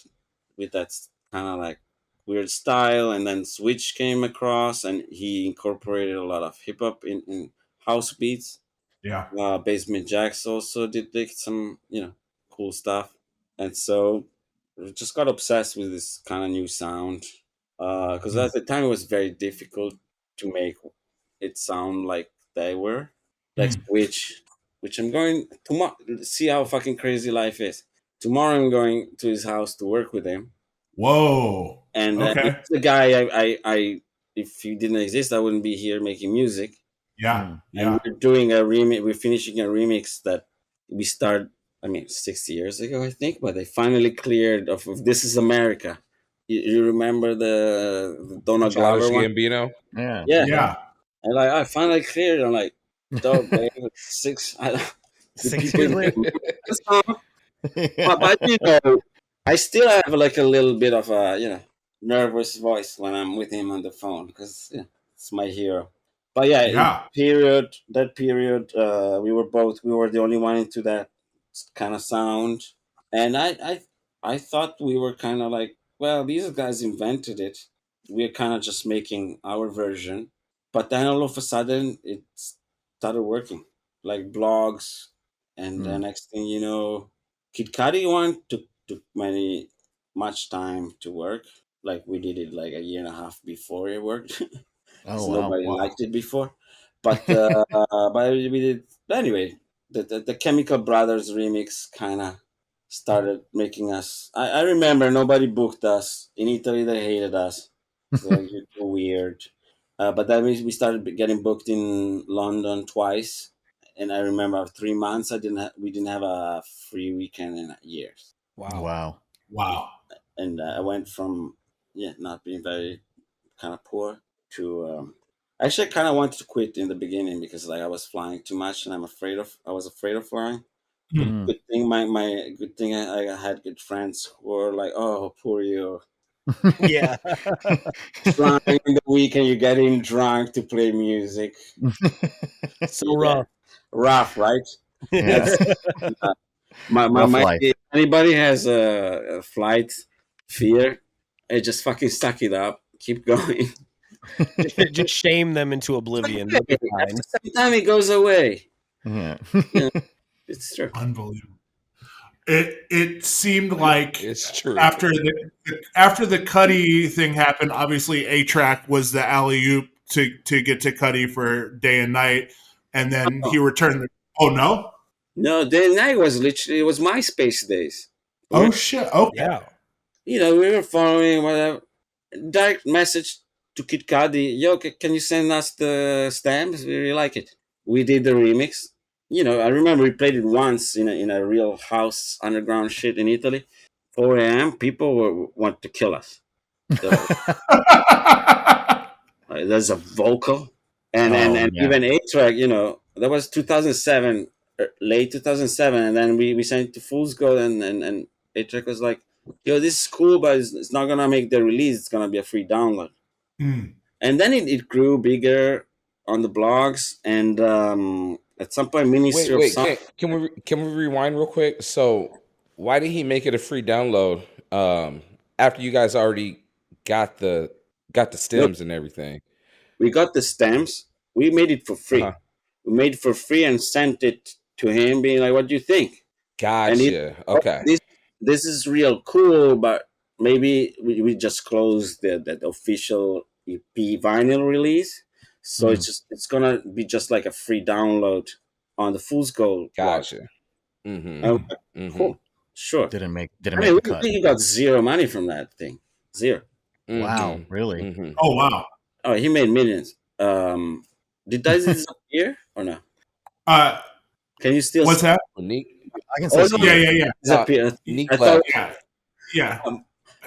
with that kind of like weird style, and then Switch came across, and he incorporated a lot of hip hop in house beats. Yeah. Basement Jacks also did like some cool stuff, and so we just got obsessed with this kind of new sound. because at the time it was very difficult to make it sound like they were like which I'm going tomorrow. See how fucking crazy life is. Tomorrow I'm going to his house to work with him, Whoa. and Okay. he's the guy I if he didn't exist, I wouldn't be here making music. Yeah. Mm. Yeah. And we're doing a remix. We're finishing a remix that we started. I mean, 6 years ago, I think, but they finally cleared of "This Is America." You remember the Donald Childish Glover one? Gambino. Yeah. Yeah, Yeah. and like I finally cleared. I'm like, dope, babe. Six. The 6 people years didn't later. remember the song, but you know, I still have like a little bit of a nervous voice when I'm with him on the phone because it's my hero. But yeah, Yeah. that period, we were the only one into that kind of sound, and I thought we were kind of like, well, these guys invented it. We're kind of just making our version, but then all of a sudden it started working, like blogs, and the Mm. next thing you know, Kid Cudi one took much time to work. Like we did it like a year and a half before it worked. Oh Because wow. nobody Wow. liked it before. But we did anyway. The Chemical Brothers remix kind of started making us. I remember nobody booked us in Italy. They hated us. So you're too weird. But then we started getting booked in London twice, and I remember after 3 months we didn't have a free weekend in years, Wow. Wow. Wow. and I went from not being very kind of poor to actually I kind of wanted to quit in the beginning because like I was flying too much and I was afraid of flying. But Mm. good thing I had good friends who were like, oh, poor you, Yeah. flying in the weekend, you're getting drunk to play music. So Yeah, rough. rough, right? Yeah. That's Rough my life. if anybody has a flight fear, just fucking suck it up, keep going. Just shame them into oblivion. They'll be At fine. the same time, it goes away. Yeah. It's true. Unbelievable. It seemed like It's true. after the Cuddy thing happened, obviously A-Track was the alley oop to get to Cuddy for Day and Night, and then he returned. Oh no! No, Day and Night was literally it was MySpace days. Oh shit! Okay. Yeah. We were following whatever. Direct message to Kid Cudi. Yo, can you send us the stamps? We really like it. We did the remix. I remember we played it once in a real house underground shit in Italy. 4 a.m. People want to kill us. So, there's a vocal, and Yeah. even A-Track. That was 2007, late 2007, and then we sent it to Fool's Gold, and A-Track was like, "Yo, this is cool, but it's not gonna make the release. It's gonna be a free download." Mm. And then it grew bigger on the blogs, and at some point, Ministry of Wait. Sound. Can we rewind real quick? So, why did he make it a free download? After you guys already got the stems and everything. We got the stamps. We made it for free. Uh-huh. We made it for free and sent it to him, being like, "What do you think?" And Gotcha. Okay. this is real cool, but maybe we just closed the official EP vinyl release, so Mm. it's gonna be just like a free download on the Fool's Gold blog. Gotcha. Mm-hmm. And we're like, Mm-hmm. cool, sure. Didn't make I the mean, cut. he got zero money from that thing, zero. Wow. Really? Mm-hmm. Oh wow! Oh, he made millions. Did that disappear or no? Uh, Can you still what's that? Neek, I can Oh, still no. see Yeah, it. yeah, yeah, disappear? Neek I thought. left. yeah.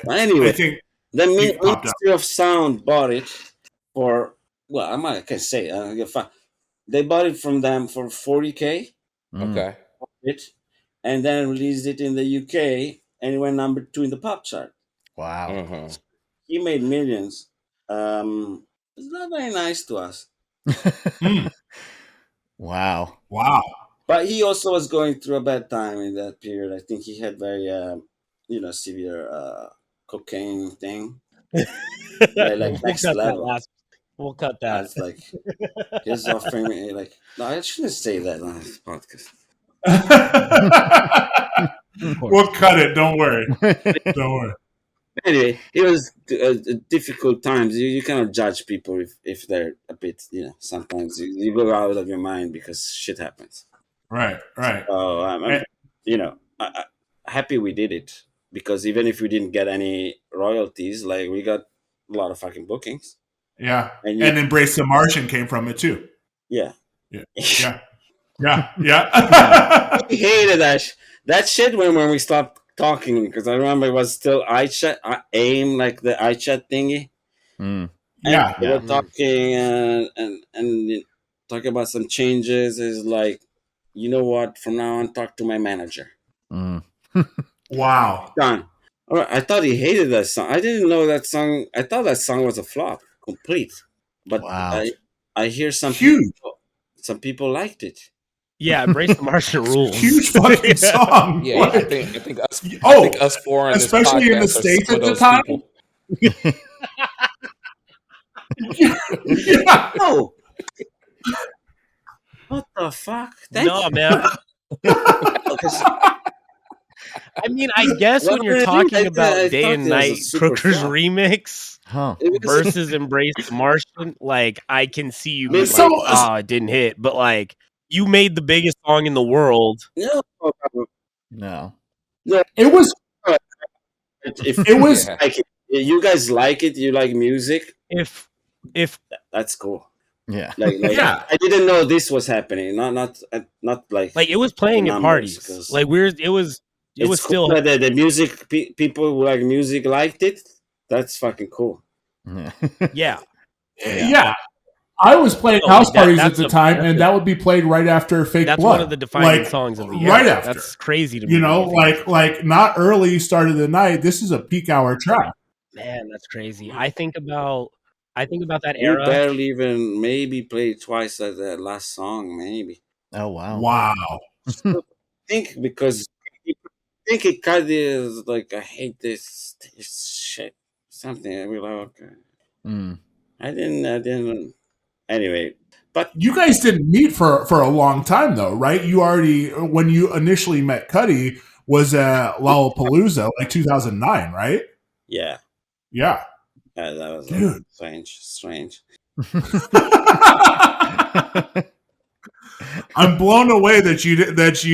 But I anyway, think the he popped up. Ministry of Sound bought it for I can say they bought it from them for 40K Mm. Okay. it, and then released it in the UK, and it went number 2 in the pop chart. Wow. Uh-huh. He made millions. It's not very nice to us, Mm. Wow. Wow. but he also was going through a bad time in that period. I think he had very severe cocaine thing, like We'll next cut that level. last. We'll cut that. That's like he's offering me like no, I shouldn't say that on this podcast. We'll cut it. Don't worry. Don't worry. Anyway, it was difficult times. You cannot judge people if they're a bit, sometimes you go out of your mind because shit happens. Right. So I'm And- happy we did it, because even if we didn't get any royalties, like we got a lot of fucking bookings. yeah. And And Embrace the Martian came from it too. yeah. Yeah. I hated that shit when we stopped talking, because I remember it was still iChat, AIM, like the iChat thingy. Mm. Yeah. We were talking and talking about some changes. Is like, you know what? From now on, talk to my manager. Mm. Wow. Done. All right. I thought he hated that song. I didn't know that song. I thought that song was a flop, complete. But Wow. I hear Huge. some people liked it. Yeah, Embrace the Martian rules. Huge fucking song. Yeah, Like, I think us. Oh, I think us four on this especially in the podcast are States some at of the those time. people. Yeah. Oh, what the fuck? No, man. I mean, I guess What when you're did I do? talking I about Day thought and it was a Night super Crookers flop. remix Huh. It was- versus Embrace the Martian, like I can see you being So- like, it didn't hit, but like you made the biggest song in the world. no, No. It was if It was Yeah. like it, you guys like it, you like music, If that's cool. Yeah. Like Yeah. I didn't know this was happening. Not like like it was playing at numbers, parties, 'cause like it was it's still cool that the music people who like music liked it. That's fucking cool. yeah. yeah. I was playing No, house like that- parties at that's the a- time, that's and a- that would be played right after Fake That's Blood. one of the defining Like, songs of the year. right after. That's crazy to me. You when know, think like not early start of the night. This is a peak hour track. man, that's crazy. I think about that We era. barely even maybe played twice at the last song, maybe. Oh wow. Wow. I think because think it kind of is like, I hate this shit, something. I was like, okay. Mm. I didn't. Anyway, but You guys didn't meet for a long time though, right? You already when you initially met Cuddy was at Lollapalooza, like 2009, right? yeah, Yeah. that was Dude. strange. I'm blown away that you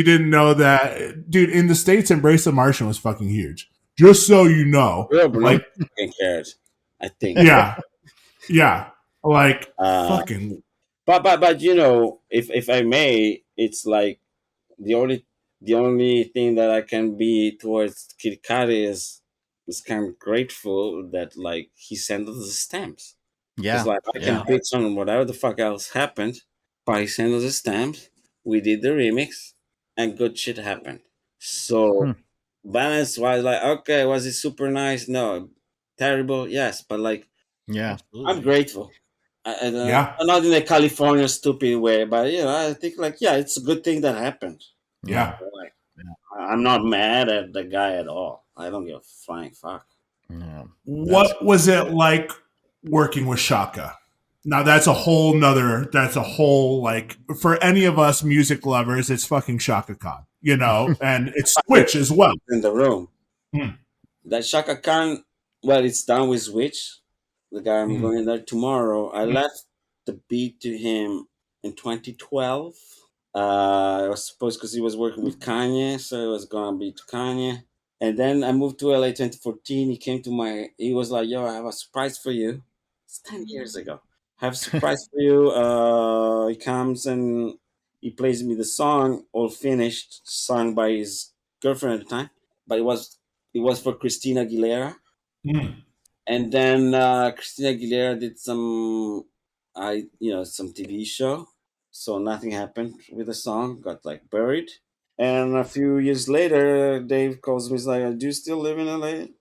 didn't know that, dude. In the States, Embrace the Martian was fucking huge. Just so you know, Real Bruno like, fucking cares. I think. yeah, like Uh, fucking. But if I may, it's like the only thing that I can be towards Kid Cudi is kind of grateful that like he sent us the stamps. Yeah. It's like I can bitch on whatever the fuck else happened, but he sent us the stamps. We did the remix, and good shit happened. So balance wise, like, okay, was it super nice? No, terrible. Yes, but like Yeah. I'm grateful. Yeah. Not in a California stupid way, but I think like it's a good thing that happened. Yeah. Like, I'm not mad at the guy at all. I don't give a flying fuck. Yeah. What was it like working with Shaka? Now that's a whole like for any of us music lovers, it's fucking Shaka Khan, you know, and it's Switch as well. In the room, Hmm. that Shaka Khan. Well, it's done with Switch. The guy I'm going there tomorrow. I left the beat to him in 2012. I was supposed, because he was working with Kanye, so it was gonna be to Kanye. And then I moved to LA 2014. He was like, "Yo, I have a surprise for you." It's 10 years ago. I have a surprise for you. He comes and he plays me the song, all finished, sung by his girlfriend at the time. But it was for Christina Aguilera. Hmm. And then Christina Aguilera did some TV show. So nothing happened with the song, got like buried. And a few years later, Dave calls me. He's like, "Do you still live in LA?" I'm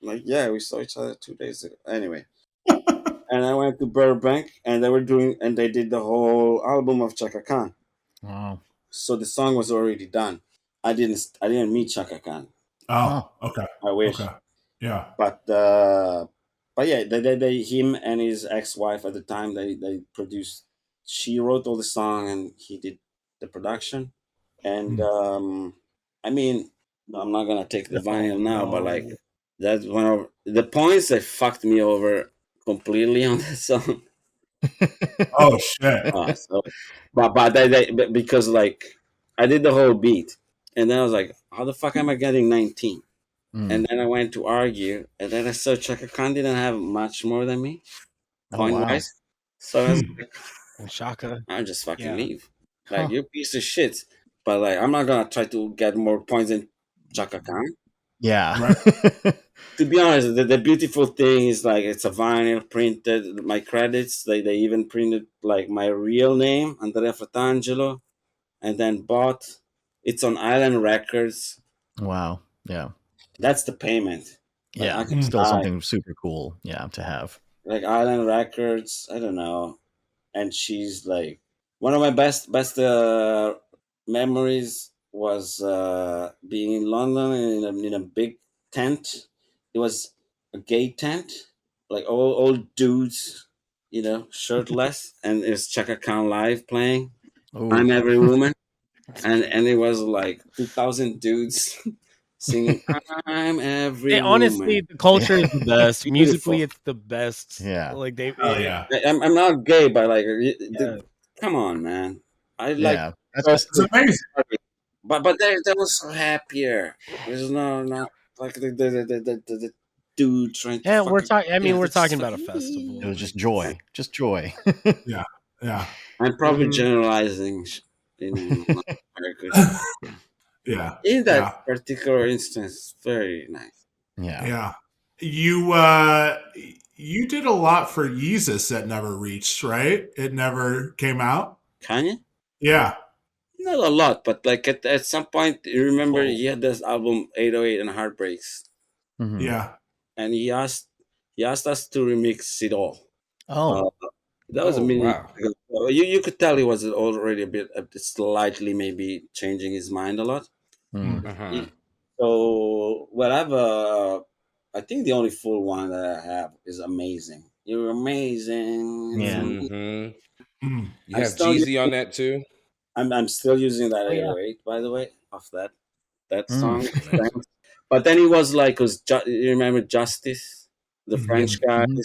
like, "Yeah, we saw each other 2 days ago." Anyway, and I went to Burbank, and they did the whole album of Chaka Khan. Wow. So the song was already done. I didn't meet Chaka Khan. Oh, okay. I wish. Okay. Yeah. But yeah, him and his ex-wife at the time, they produced. She wrote all the song and he did the production. And I mean, I'm not gonna take the vinyl now, but like That's one of the points that fucked me over completely on that song. Oh shit. So, but because like I did the whole beat, and then I was like, how the fuck am I getting 19? And Mm. then I went to argue, and then I saw Chaka Khan didn't have much more than me Oh point wow. wise. So I was Hmm. like, And Shaka. I'll just fucking Yeah. leave. Huh. Like, you piece of shit. But like, I'm not gonna try to get more points than Chaka Khan. Yeah. Right. To be honest, the beautiful thing is like it's a vinyl printed. My credits, they even printed like my real name, Andrea Fratangelo, and then bought. It's on Island Records. Wow. Yeah. That's the payment. Like I Yeah. could Still die. something super cool. Yeah, to have. Like Island Records, I don't know. And she's like one of my best memories was being in London in a big tent. It was a gay tent, like all dudes, shirtless, and it's Chaka Khan live playing. Oh. I'm Every Woman, and it was like 2,000 dudes singing "I'm Every Honestly, Woman." the culture is the best. Beautiful. Musically, it's the best. Yeah. Like they. Oh yeah. I'm not gay, but like, Yeah. come on, man. I like, Yeah. That's so- just It's amazing. but they were so happier. There's no not like the dude trying to Yeah, we're fucking. talking. I mean, we're It's just talking about a fucking. it festival. was just joy. Just joy. Yeah. Yeah. I'm probably Mhm. generalizing, not very good. Yeah. In that Yeah. particular instance, very nice. Yeah. Yeah. You you did a lot for Yeezus that never reached, right? It never came out. Kanye? Yeah. Not a lot, but like at some point, you remember Oh. he had this album 808 and Heartbreaks, Mhm. Yeah. and he asked us to remix it all. Oh. That was a Oh, minute wow. ago. You could tell he was already a bit slightly maybe changing his mind a lot. Mm. Uh-huh. So whatever, I think the only full one that I have is Amazing. You're amazing. It's Yeah. amazing. Mm. You I'm have still Jeezy on using, that too? I'm still using that Oh yeah. 808 by the way off that Mm. song. But then he was like, you remember Justice, the Mhm. French guy. Mhm.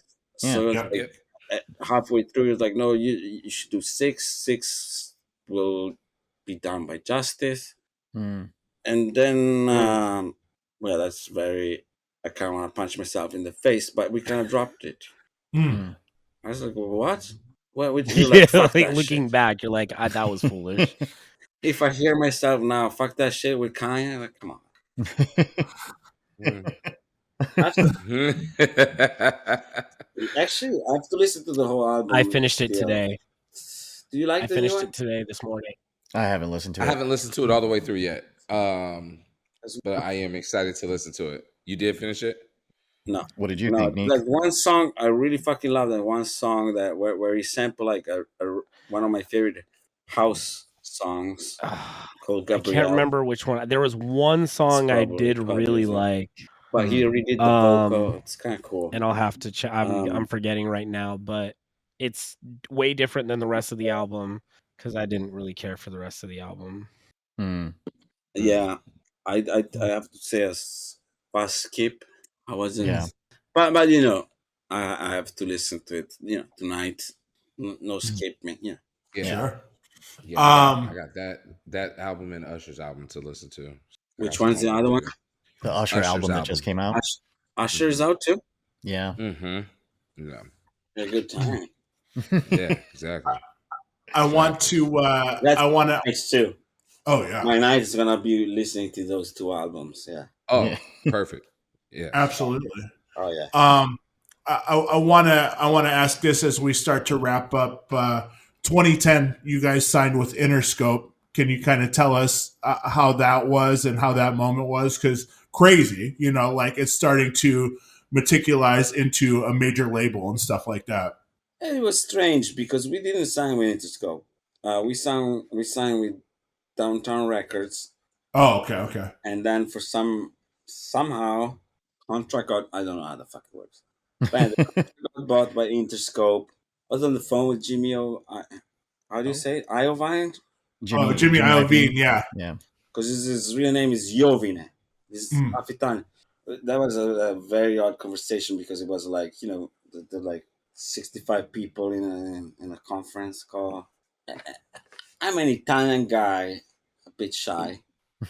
Yeah. So it's Yep. like halfway through, it's like, no, you should do six will be done by Justice. Mm. And then, well, that's very, I kind of want to punch myself in the face, but we kind of dropped it. Mm. Mm. I was like, well, what? Well, we're Yeah, like, fuck like that looking shit. back, you're like, that was foolish. If I hear myself now, fuck that shit with Kanye, like, come on. Mm. Actually, I have to listen to the whole album. I finished it still. today. Do you like I the new finished one? it today this morning. I haven't listened to I it. haven't listened to it all the way through yet. But I am excited to listen to it. You did finish it? No. What did you No, think, Nick? like one song I really fucking love. That one song that where he sampled like one of my favorite house songs called I can't Gabrielle. remember which one. There was one song I probably did really easy. like, But he redid the vocal. It's kind of cool. and I'll have to check. I'm Um, forgetting right now, but it's way different than the rest of the album because I didn't really care for the rest of the album. Mm. Yeah, I have to say a fast skip. I wasn't. Yeah. But I have to listen to it. Tonight. No skip me. Yeah. Yeah. Sure. Yeah, I got that album and Usher's album to listen to. I Which got some one's the homework other to one? do. The Usher Usher's album that album. just came out. Usher's out too. Yeah. Mm-hmm. Yeah. A good time. Yeah, exactly. I want to That's I want to nice too. Oh yeah. My night is gonna be listening to those two albums. Yeah. Oh, Yeah. perfect. Yeah. Absolutely. Oh yeah. I want to ask this as we start to wrap up. 2010, you guys signed with Interscope. Can you kind of tell us how that was and how that moment was? Because crazy, like it's starting to meticularize into a major label and stuff like that. It was strange because we didn't sign with Interscope. We signed with Downtown Records, Oh, okay. and then for somehow contract got, I don't know how the fuck it works. But the contract got bought by Interscope. I was on the phone with Jimmy how do you say it? Iovine? Jimmy Iovine, yeah. Yeah. Because his real name is Jovine. This is Afitani. that was a very odd conversation because it was like, the like 65 people in a conference call. I'm an Italian guy, a bit shy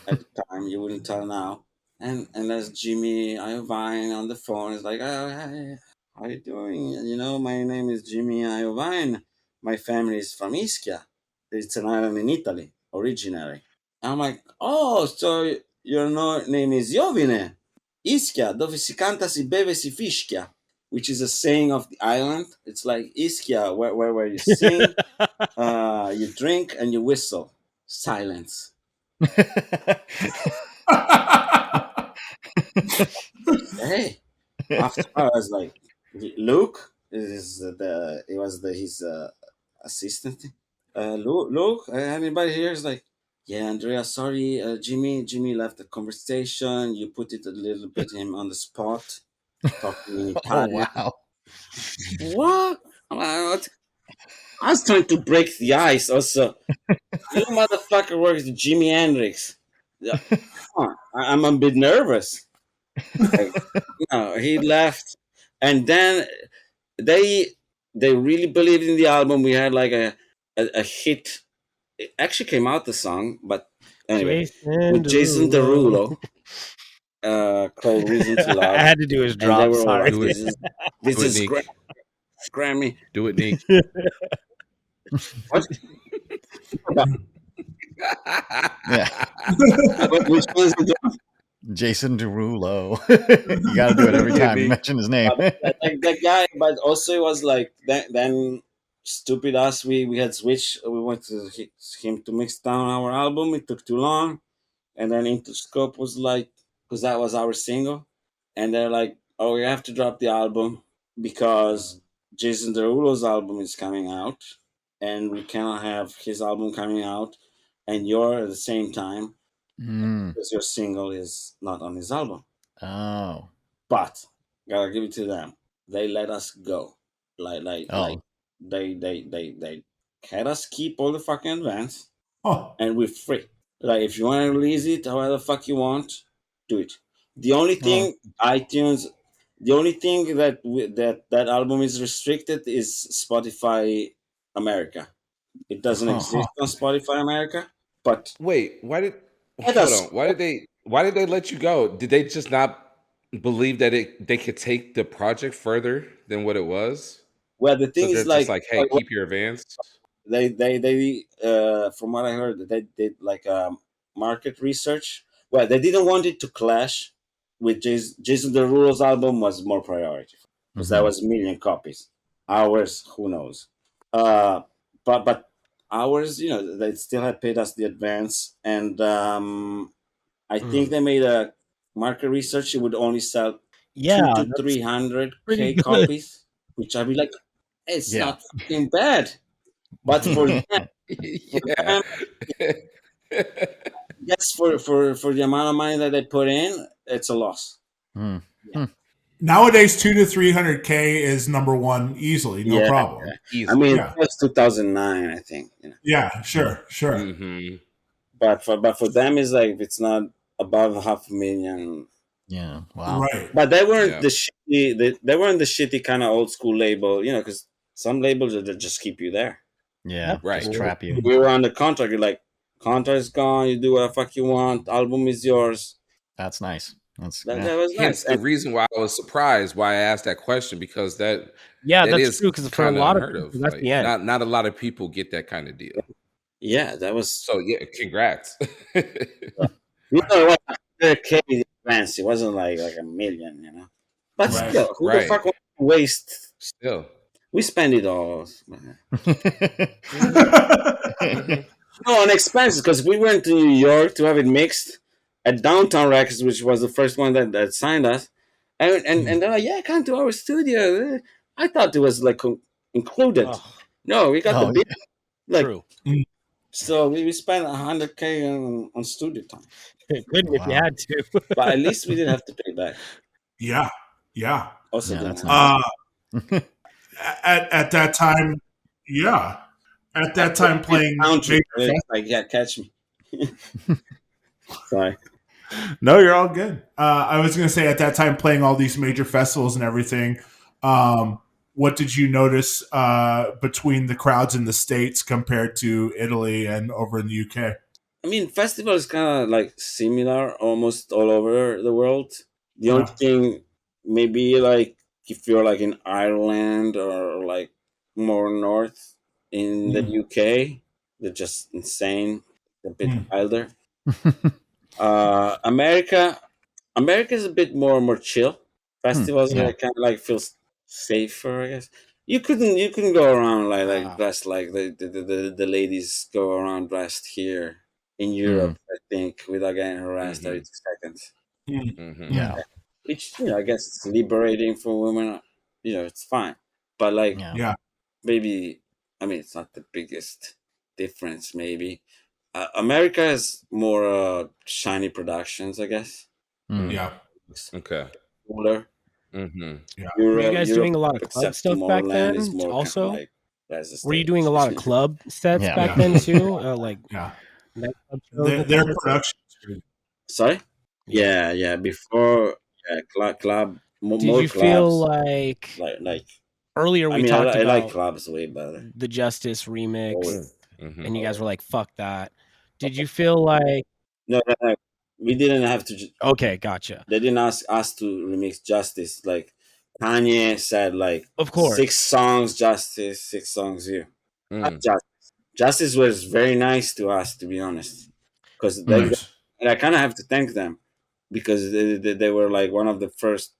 at the time. You wouldn't tell now. And there's Jimmy Iovine on the phone. It's like, oh, hey, how you doing? My name is Jimmy Iovine. My family is from Ischia. It's an island in Italy, originally. I'm like, oh, so your name is Jovine. Ischia, dove si canta, si beve, si fischia, which is a saying of the island. It's like Ischia, where you sing, you drink, and you whistle. Silence. Hey, after I was like, Luke his assistant. Luke, anybody here is like, yeah, Andrea, sorry, Jimmy left the conversation. You put it a little bit him on the spot, talking in Oh Italian. wow. What? What? I was trying to break the ice. Also, you motherfucker works with Jimi Hendrix. Yeah, I'm a bit nervous. Like, no, he left, and then they really believed in the album. We had like a hit. It actually came out the song, but anyway, with Jason Derulo, called "Reason to Love," I had to do his and they drop. were all Sorry. like, "This is Do it, Nick. Grammy." Do it, Nick. What? Yeah. Which one's the Jason Derulo. You got to do it every time you mention his name. that guy? But also it was like then stupid us. We had switched. We wanted him to mix down our album. It took too long, and then Interscope was like, because that was our single, and they're like, oh, we have to drop the album because Jason Derulo's album is coming out, and we cannot have his album coming out, and you're at the same time because your single is not on his album. Oh. But gotta give it to them. They let us go. Like Oh. they had us keep all the fucking advance, Oh, and we're free. Like if you want to release it however the fuck you want, do it. The only thing iTunes, the only thing that album is restricted is Spotify America. It doesn't exist on Spotify America. But Wait, let hold us. on. Why did they let you go? Did they just not believe that they could take the project further than what it was? Well, the So thing they're is just like like, hey, keep your advance. they from what I heard, they did like market research. Well, they didn't want it to clash with Jason Derulo's album was more priority because that was 1,000,000 copies. Ours, who knows? But ours, they still had paid us the advance, and I think they made a market research. It would only sell Yeah, 200 to that's 300 pretty K good. copies, which I'd be like, it's Yeah. not fucking bad. But for them, Yeah. yes, for the amount of money that they put in, it's a loss. nowadays 200 to 300K is number one easily, no Yeah. problem. Easy. I mean, Yeah. it was 2009, I think. Yeah, sure. Mhm. But for them, it's like it's not above 500,000. Yeah. Wow. Right. But they weren't Yeah. the shitty. They weren't the shitty kind of old school label, because some labels that just keep you there. Yeah. Right. Just trap you. We were on the contract. You're like, contract is gone. You do what the fuck you want. Album is yours. That's nice. That's That yeah. was Hence nice. the reason why I was surprised why I asked that question, because that Yeah, that's is true. Because for a kind of lot of unheard of. people, that's Like, the end. not a lot of people get that kind of deal. Yeah, that was. So yeah, congrats. You know what? 100K advance. It wasn't like 1,000,000, But Right. still, who the Right. fuck wants to waste? Still. We spend it all. No, on expenses, because we went to New York to have it mixed at Downtown Records, which was the first one that signed us. And they're like, yeah, come to our studio. I thought it was like included. Ugh, No, we got Oh, the big, like, true. so we spent 100K on studio time. Couldn't if you Wow. had to. But at least we didn't have to pay back. Yeah. Also, Yeah, didn't that's have nice. At that time, yeah. At that time, playing Country. major Like, yeah, catch me. Sorry. No, you're all good. I was going to say at that time, playing all these major festivals and everything, what did you notice between the crowds in the States compared to Italy and over in the UK? I mean, festival is kind of like similar almost all over the world. The only Yeah. thing, maybe like if you're like in Ireland or like more north in the Mm. UK, they're just insane, a bit Mm. wilder. America, America is a bit more chill. Festivals yeah. are kind of like feels safer, I guess. You couldn't go around like Ah. dressed like the ladies go around dressed here in Mm. Europe, I think, without getting harassed every Mhm. 2 seconds. Mm. Mhm. Yeah. Which I guess it's liberating for women. It's fine, but like Yeah. Yeah. maybe I mean it's not the biggest difference. Maybe America has more shiny productions, I guess. Mm. Yeah. It's Okay. cooler. Mhm. Yeah. Were you guys Europe, doing a lot of club except stuff back Tomorrowland, is then? more kind of Also, like as a were you doing a stage. lot of club sets Yeah. back Yeah. then too? Like Yeah. nightclub shows and Their stuff? production. Sorry. Yeah. Yeah. Before club, Did more you feel clubs. like Like earlier I we mean, talked I like about clubs way better. the Justice remix Always. and you guys Mhm. were like, fuck that. Did you feel like, No. We didn't have to. okay, gotcha. They didn't ask us to remix Justice. Like Kanye said, like Of course. 6 songs Justice, 6 songs you. Not Mm. Justice. Justice was very nice to us, to be honest, because Mm. Nice. I kind of have to thank them because they were like one of the first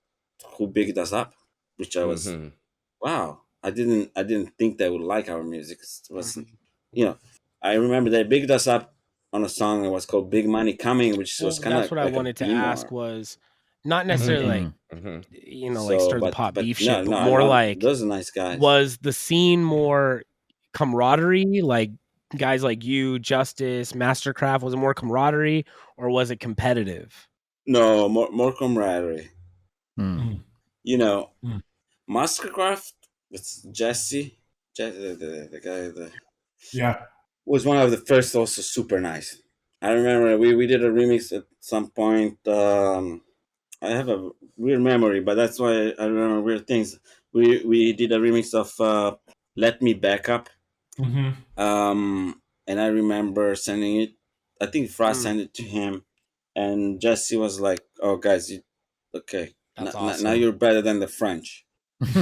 who picked us up, which I was Mhm. wow. I didn't think they would like our music. It was Mhm. you know I remember they picked us up on a song that was called Big Money Coming, which was Well, kind that's of what I like a wanted to ask Beamer. was not Mhm. necessarily like, Mm. Mhm. like So, stir the but pot but beef no, shit, no, but I more love like, those are nice guys. was the scene more camaraderie? Like guys like you, Justice, Mastercraft, was it more camaraderie or was it competitive? No, more camaraderie. Mm. Mm. You know, Mm. Mastercraft. It's Jesse, the guy that Yeah. was one of the first. Also, super nice. I remember we did a remix at some point. I have a weird memory, but that's why I remember weird things. We did a remix of "Let Me Back Up," Mm-hmm. and I remember sending it. I think Frost Mm, sent it to him, and Jesse was like, "Oh, guys, okay, that's now awesome. you're better than the French," which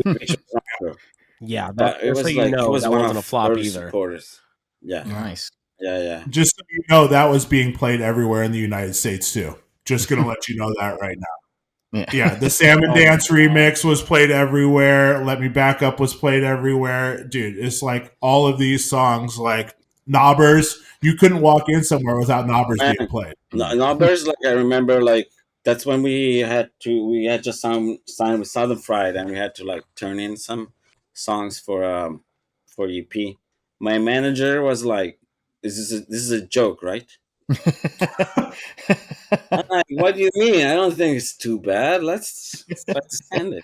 was not true. Yeah, that But it just so was you like he know, was that one wasn't a of flop early either. supporters. Yeah, Yeah. Nice. yeah. Just so you know, that was being played everywhere in the United States too. Just gonna let you know that right now. Yeah. Yeah, the Salmon Oh my Dance God. remix was played everywhere. Let Me Back Up was played everywhere. Dude, it's like all of these songs, like Knobbers, you couldn't walk in somewhere without Knobbers Man, being played. Mm. numbers like I remember like that's when we had just signed with Southern Fried and we had to like turn in some songs for EP. My manager was like, "This is a joke, right?" I'm like, "What do you mean? I don't think it's too bad. Let's send it."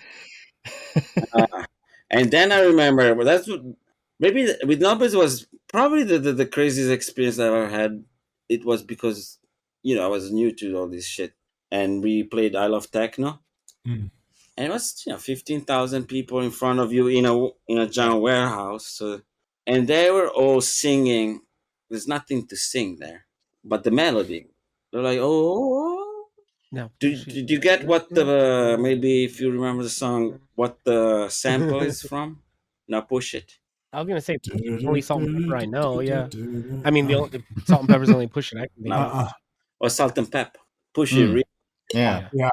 Uh, and then I remember, well, maybe with numbers was probably the craziest experience I ever had. It was because I was new to all this shit, and we played I Love Techno, Mm. and it was 15,000 people in front of you in a Yeah. giant warehouse, and they were all singing. There's nothing to sing there, but the melody. They're like, "Oh." Now, Did you get what the maybe if you remember the song what the sample is from? Now push it. I was gonna say the only salt and pepper I know. Yeah, I mean the salt and pepper is the only push it I can think Now of. or salt and pepper. Push it Mm. real. Yeah. Yeah. Yeah,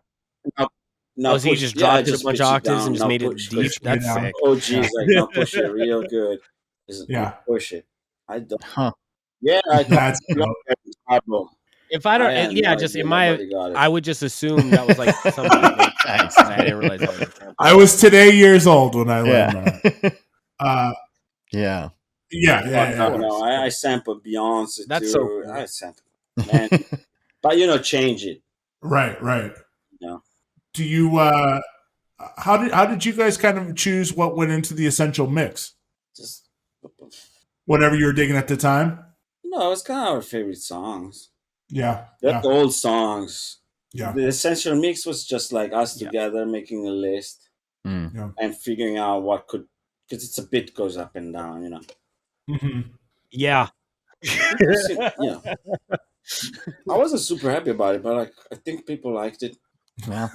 Now, Oh, now so you push. just Yeah, dropped it a just bunch of pitch it octaves and down. just Now made it push deep? push because me That's down. sick. oh Yeah, geez, like now push it real good. You yeah, push it. I don't. Huh. Yeah, I thought that's you got dope. that problem. If I I don't, had no yeah, just idea. in my, Nobody got it. I would just assume that was like somebody's vocal. Thanks. I didn't realize that was a sample. I was today years old when I learned Yeah. that. Uh, Yeah. yeah, Well, yeah, Of yeah. no, course, of I course. sampled Beyonce That's so too. I cool. sampled man, but change it. Right, right. You know, Do you how did you guys kind of choose what went into the essential mix? just Whatever you were digging at the time? no, it's kind of our favorite songs. Yeah. That Yeah. old songs. Yeah. The essential mix was just like us Yeah. together making a list Mm. Yeah. and figuring out what could, because it's a bit goes up and down, you know. Hmm. Yeah. Interesting, you know. I wasn't super happy about it, but like I think people liked it. Yeah.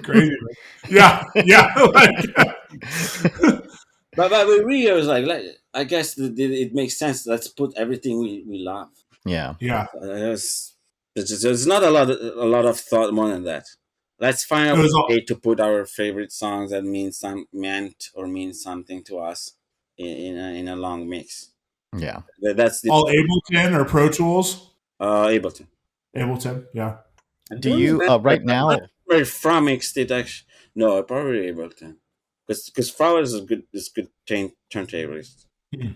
Crazy. Yeah. Yeah. Like, But we really was like I guess it makes sense. Let's put everything we love. Yeah. yeah. There's not a lot of thought more than that. Let's find It a was all, way to put our favorite songs that mean something to us in a long mix. Yeah. That's the all Ableton or Pro Tools. Ableton. Ableton. Yeah. And Do doing you that, right I'm not now? very from mixed it actually. No, probably Ableton. Because Flowers is good turntablist. Hmm.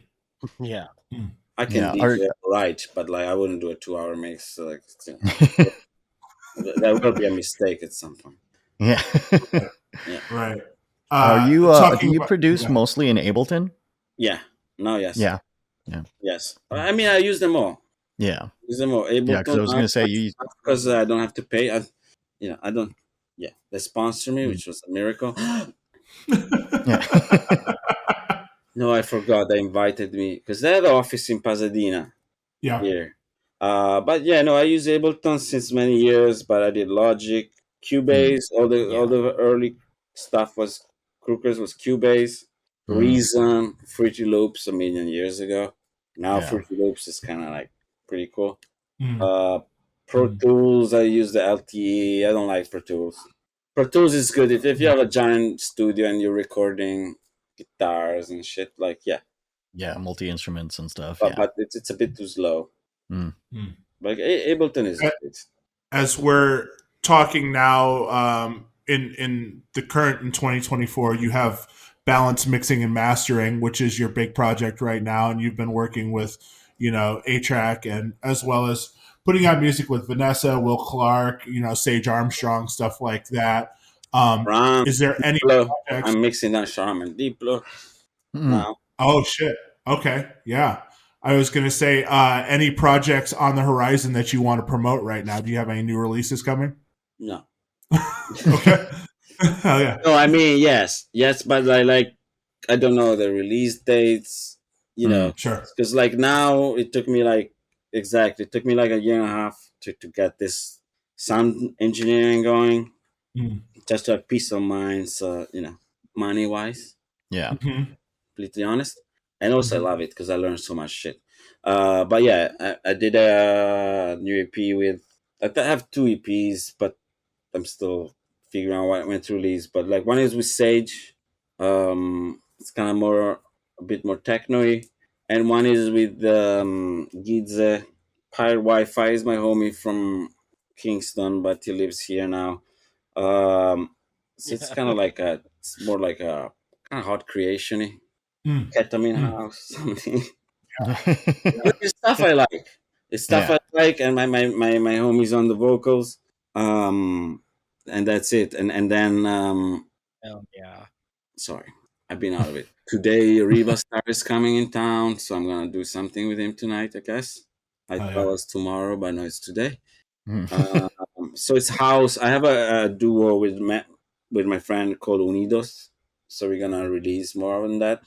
Yeah. Hmm. I can Yeah. DJ right, but like I wouldn't do a 2 hour mix. So like that will be a mistake at some point. Yeah. Yeah. Right. Are you? Do Talking you about, produce yeah. mostly in Ableton? Yeah. No. Yes. Yeah. Yes. I mean, I use them all. Yeah. Use them all. Yeah. Because I was going to say you. because I don't have to pay. I don't. Yeah. They sponsor me, Mm. which was a miracle. Yeah. No, I forgot. They invited me because they have an office in Pasadena Yeah. here. But yeah, no, I use Ableton since many years. But I did Logic, Cubase. All the early stuff was Crookers was Cubase, Reason, Fruity Loops a million years ago. Now Yeah. Fruity Loops is kind of like pretty cool. Mm. Pro Mm. Tools, I use the LTE. I don't like Pro Tools. Pro Tools is good if you have a giant studio and you're recording guitars and shit. Like yeah, Yeah. Multi instruments and stuff. but Yeah. but it's a bit too slow. Mm. Mm. Like Ableton is Uh, good. As we're talking now, in the current in 2024, you have Balance Mixing and Mastering, which is your big project right now, and you've been working with, A-Track, and as well as putting out music with Vanessa, Will Clark, Sage Armstrong, stuff like that. Ram, Is there any Diplo. projects? I'm mixing that Shaman Diplo Mm. now. Oh shit. Okay. Yeah. I was gonna say, any projects on the horizon that you want to promote right now? Do you have any new releases coming? No, Okay. Hell yeah. no. I mean yes, but I don't know the release dates. Sure. Because like now it took me like exactly it took me like a year and a half to get this sound engineering going, Mm. just to have peace of mind. So money wise, Yeah. Mhm. completely honest, and also Mhm. I love it because I learned so much shit. But yeah, I did a new EP with. I have 2 EPs, but I'm still figuring out what I went to release. But like one is with Sage, it's kind of a bit more techno-y, and one is with Gidze. Pirate Wi-Fi is my homie from Kingston, but he lives here now. So it's kind of it's more like a kind of hot creation-y. Mm. Ketamine Mm. house, something. It's stuff I like. It's stuff Yeah. I like, and my homies on the vocals. And that's it. And then Hell yeah. sorry, I've been out of it. Today, Riva Star is coming in town, so I'm gonna do something with him tonight. I guess I Oh, thought yeah. it was tomorrow, but no, it's today. Mm. So it's house. I have a duo with my friend called Unidos. So we're gonna release more on that.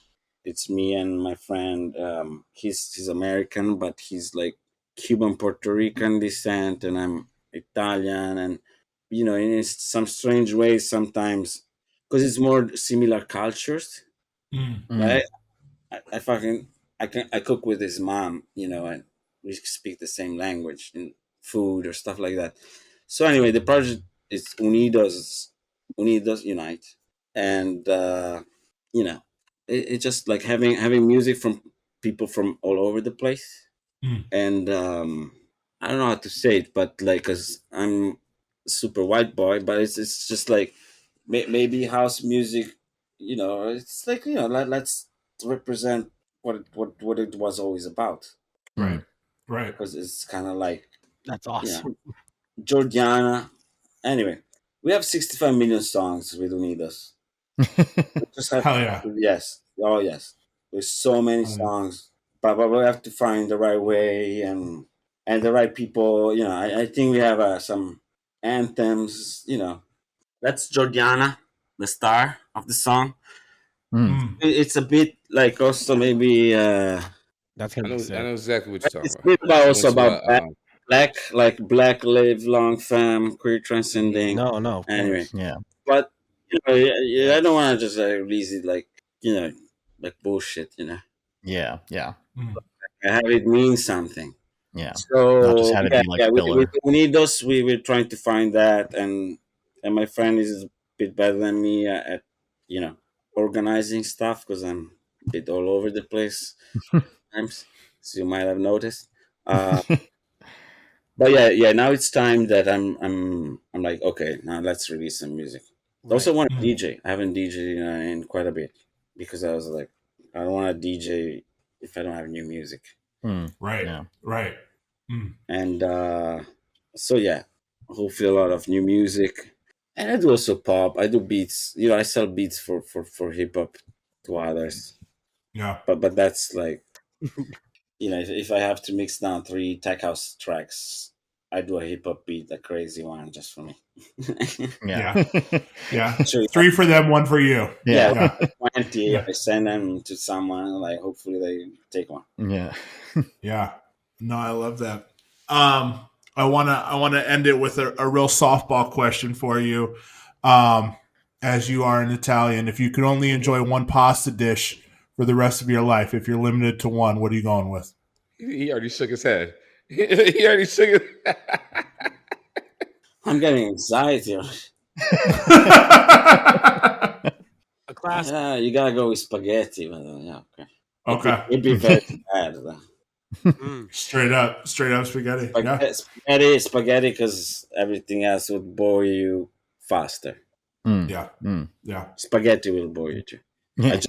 It's me and my friend. He's American, but he's like Cuban Puerto Rican descent, and I'm Italian, and in some strange ways sometimes because it's more similar cultures. Mm. Mm. Right? I cook with his mom, and we speak the same language in food or stuff like that. So anyway, the project is Unidos Unite, and it's just like having music from people from all over the place, Mm. and I don't know how to say it, but like, cause I'm a super white boy, but it's just like maybe house music, it's like let's represent what it was always about, Right. Mm. Right. because it's kind of like That's you know awesome. Georgiana. Anyway, we have 65 million songs with Unidos. We just have Hell yeah. yes, oh yes. There's so many Hell yeah. songs, but we have to find the right way, and and the right people. I think we have some anthems. That's Georgiana, the star of the song. Mm. It's a bit like also maybe That's I gonna know, be I know sick. exactly what you're it's talking a bit about. I went also to about a black, like black live long femme, queer transcending. No, of Anyway, course. Yeah. but I don't Yes. want to just release it like like bullshit. Yeah. Mm. I have it mean something. Yeah. Not just So have it yeah, be like yeah, we filler. need those. We're trying to find that, and my friend is a bit better than me at you know organizing stuff because I'm a bit all over the place times, so you might have noticed. Uh, but yeah. Now it's time that I'm like, okay, now let's release some music. I also Right. want to Mm. DJ. I haven't DJ in quite a bit because I was like, I don't want to DJ if I don't have new music. Right. Yeah. Right. Mm. And so yeah, hopefully a lot of new music. And I do also pop. I do beats. I sell beats for hip hop to others. Yeah. But that's like if I have to mix down three tech house tracks, I do a hip hop beat, a crazy one just for me. Yeah. Yeah. Yeah. Sure. 3 for them, 1 for you. Yeah, Yeah. Yeah. 20. Yeah. I send them to someone. Like hopefully they take one. Yeah. Yeah. No, I love that. I wanna end it with a real softball question for you. As you are an Italian, if you could only enjoy one pasta dish for the rest of your life, if you're limited to one, what are you going with? he already shook his head. He already shook his I'm getting anxiety. A class. Yeah, you gotta go with spaghetti. But, yeah, okay. Okay. It'd be very bad. Though. Straight up spaghetti. Yeah. Spaghetti, because everything else would bore you faster. Yeah. Mm. Yeah. Spaghetti will bore you too. Yeah.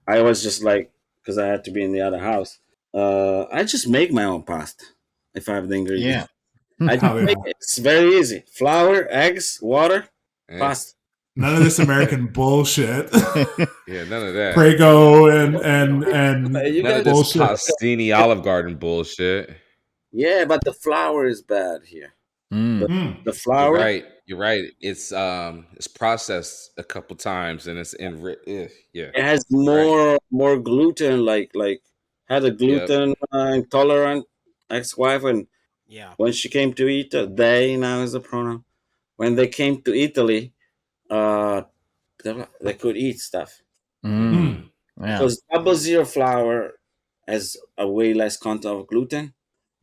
I was just like, because I had to be in the other house. I just make my own pasta if I have the ingredients. Yeah. I just make it. It's very easy: flour, eggs, water, Yeah. pasta. None of this American bullshit. Yeah, none of that. Prego and You None of guys- this Pastini Olive Garden bullshit. Yeah, but the flour is bad here. Mm. The flour. You're right. It's processed a couple times and it's yeah. It has more gluten. Like had a gluten intolerant ex-wife, and Yeah. when she came to Italy, they now is a pronoun. When they came to Italy, they could eat stuff Mm. Yeah. because 00 flour has a way less content of gluten.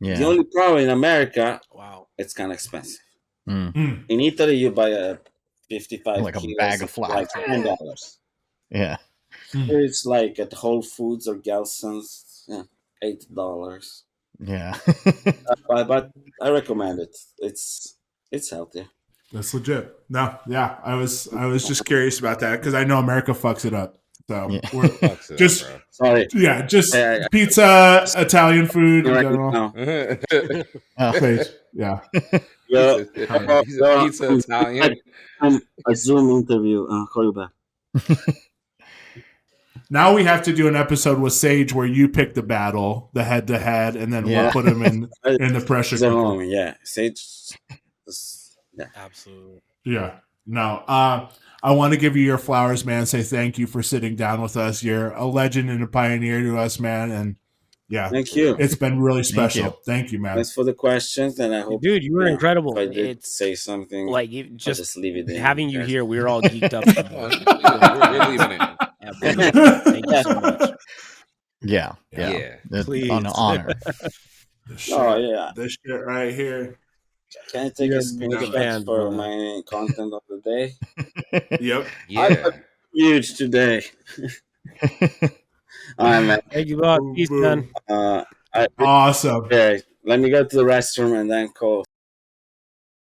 The Yeah. only problem in America, Wow. it's kind of expensive. Mm. In Italy, you buy a 55 Like a kilos, bag of it's flour. like $10. Yeah. Here it's like at Whole Foods or Gelson's, $8. Yeah. But I recommend it. It's healthier. That's legit. No, yeah. I was just curious about that because I know America fucks it up. So Yeah. we're Fucks it up, just bro. Sorry. just Yeah. pizza, Italian food in Right general. now. Oh. Face. Yeah. Yeah. He's a pizza Italian. A Zoom interview. I'll call you back. Now we have to do an episode with Sage where you pick the battle, the head to head, and then we'll Yeah. put him in the pressure It's a cooker. moment, yeah. Sage. Yeah. Absolutely. Yeah. No. I want to give you your flowers, man. Say thank you for sitting down with us. You're a legend and a pioneer to us, man. And yeah, Thank you. it's been really Thank special. you. Thank you, man. Thanks for the questions, and I hope, Dude, you were incredible. if I did It's say something, like I'll just leave it in. having you guys. here, we were all geeked up. We're leaving it. Thank you so much. Yeah. Yeah. It's Please. an honor. This shit, Oh yeah. this shit right here. Can I take You're a a screenshot fan, for brother. my content of the day? Yep. Yeah. Huge today. All right, man. Thank you, God. Boom, Peace, boom. man. Uh, Awesome. okay, let me go to the restroom and then call.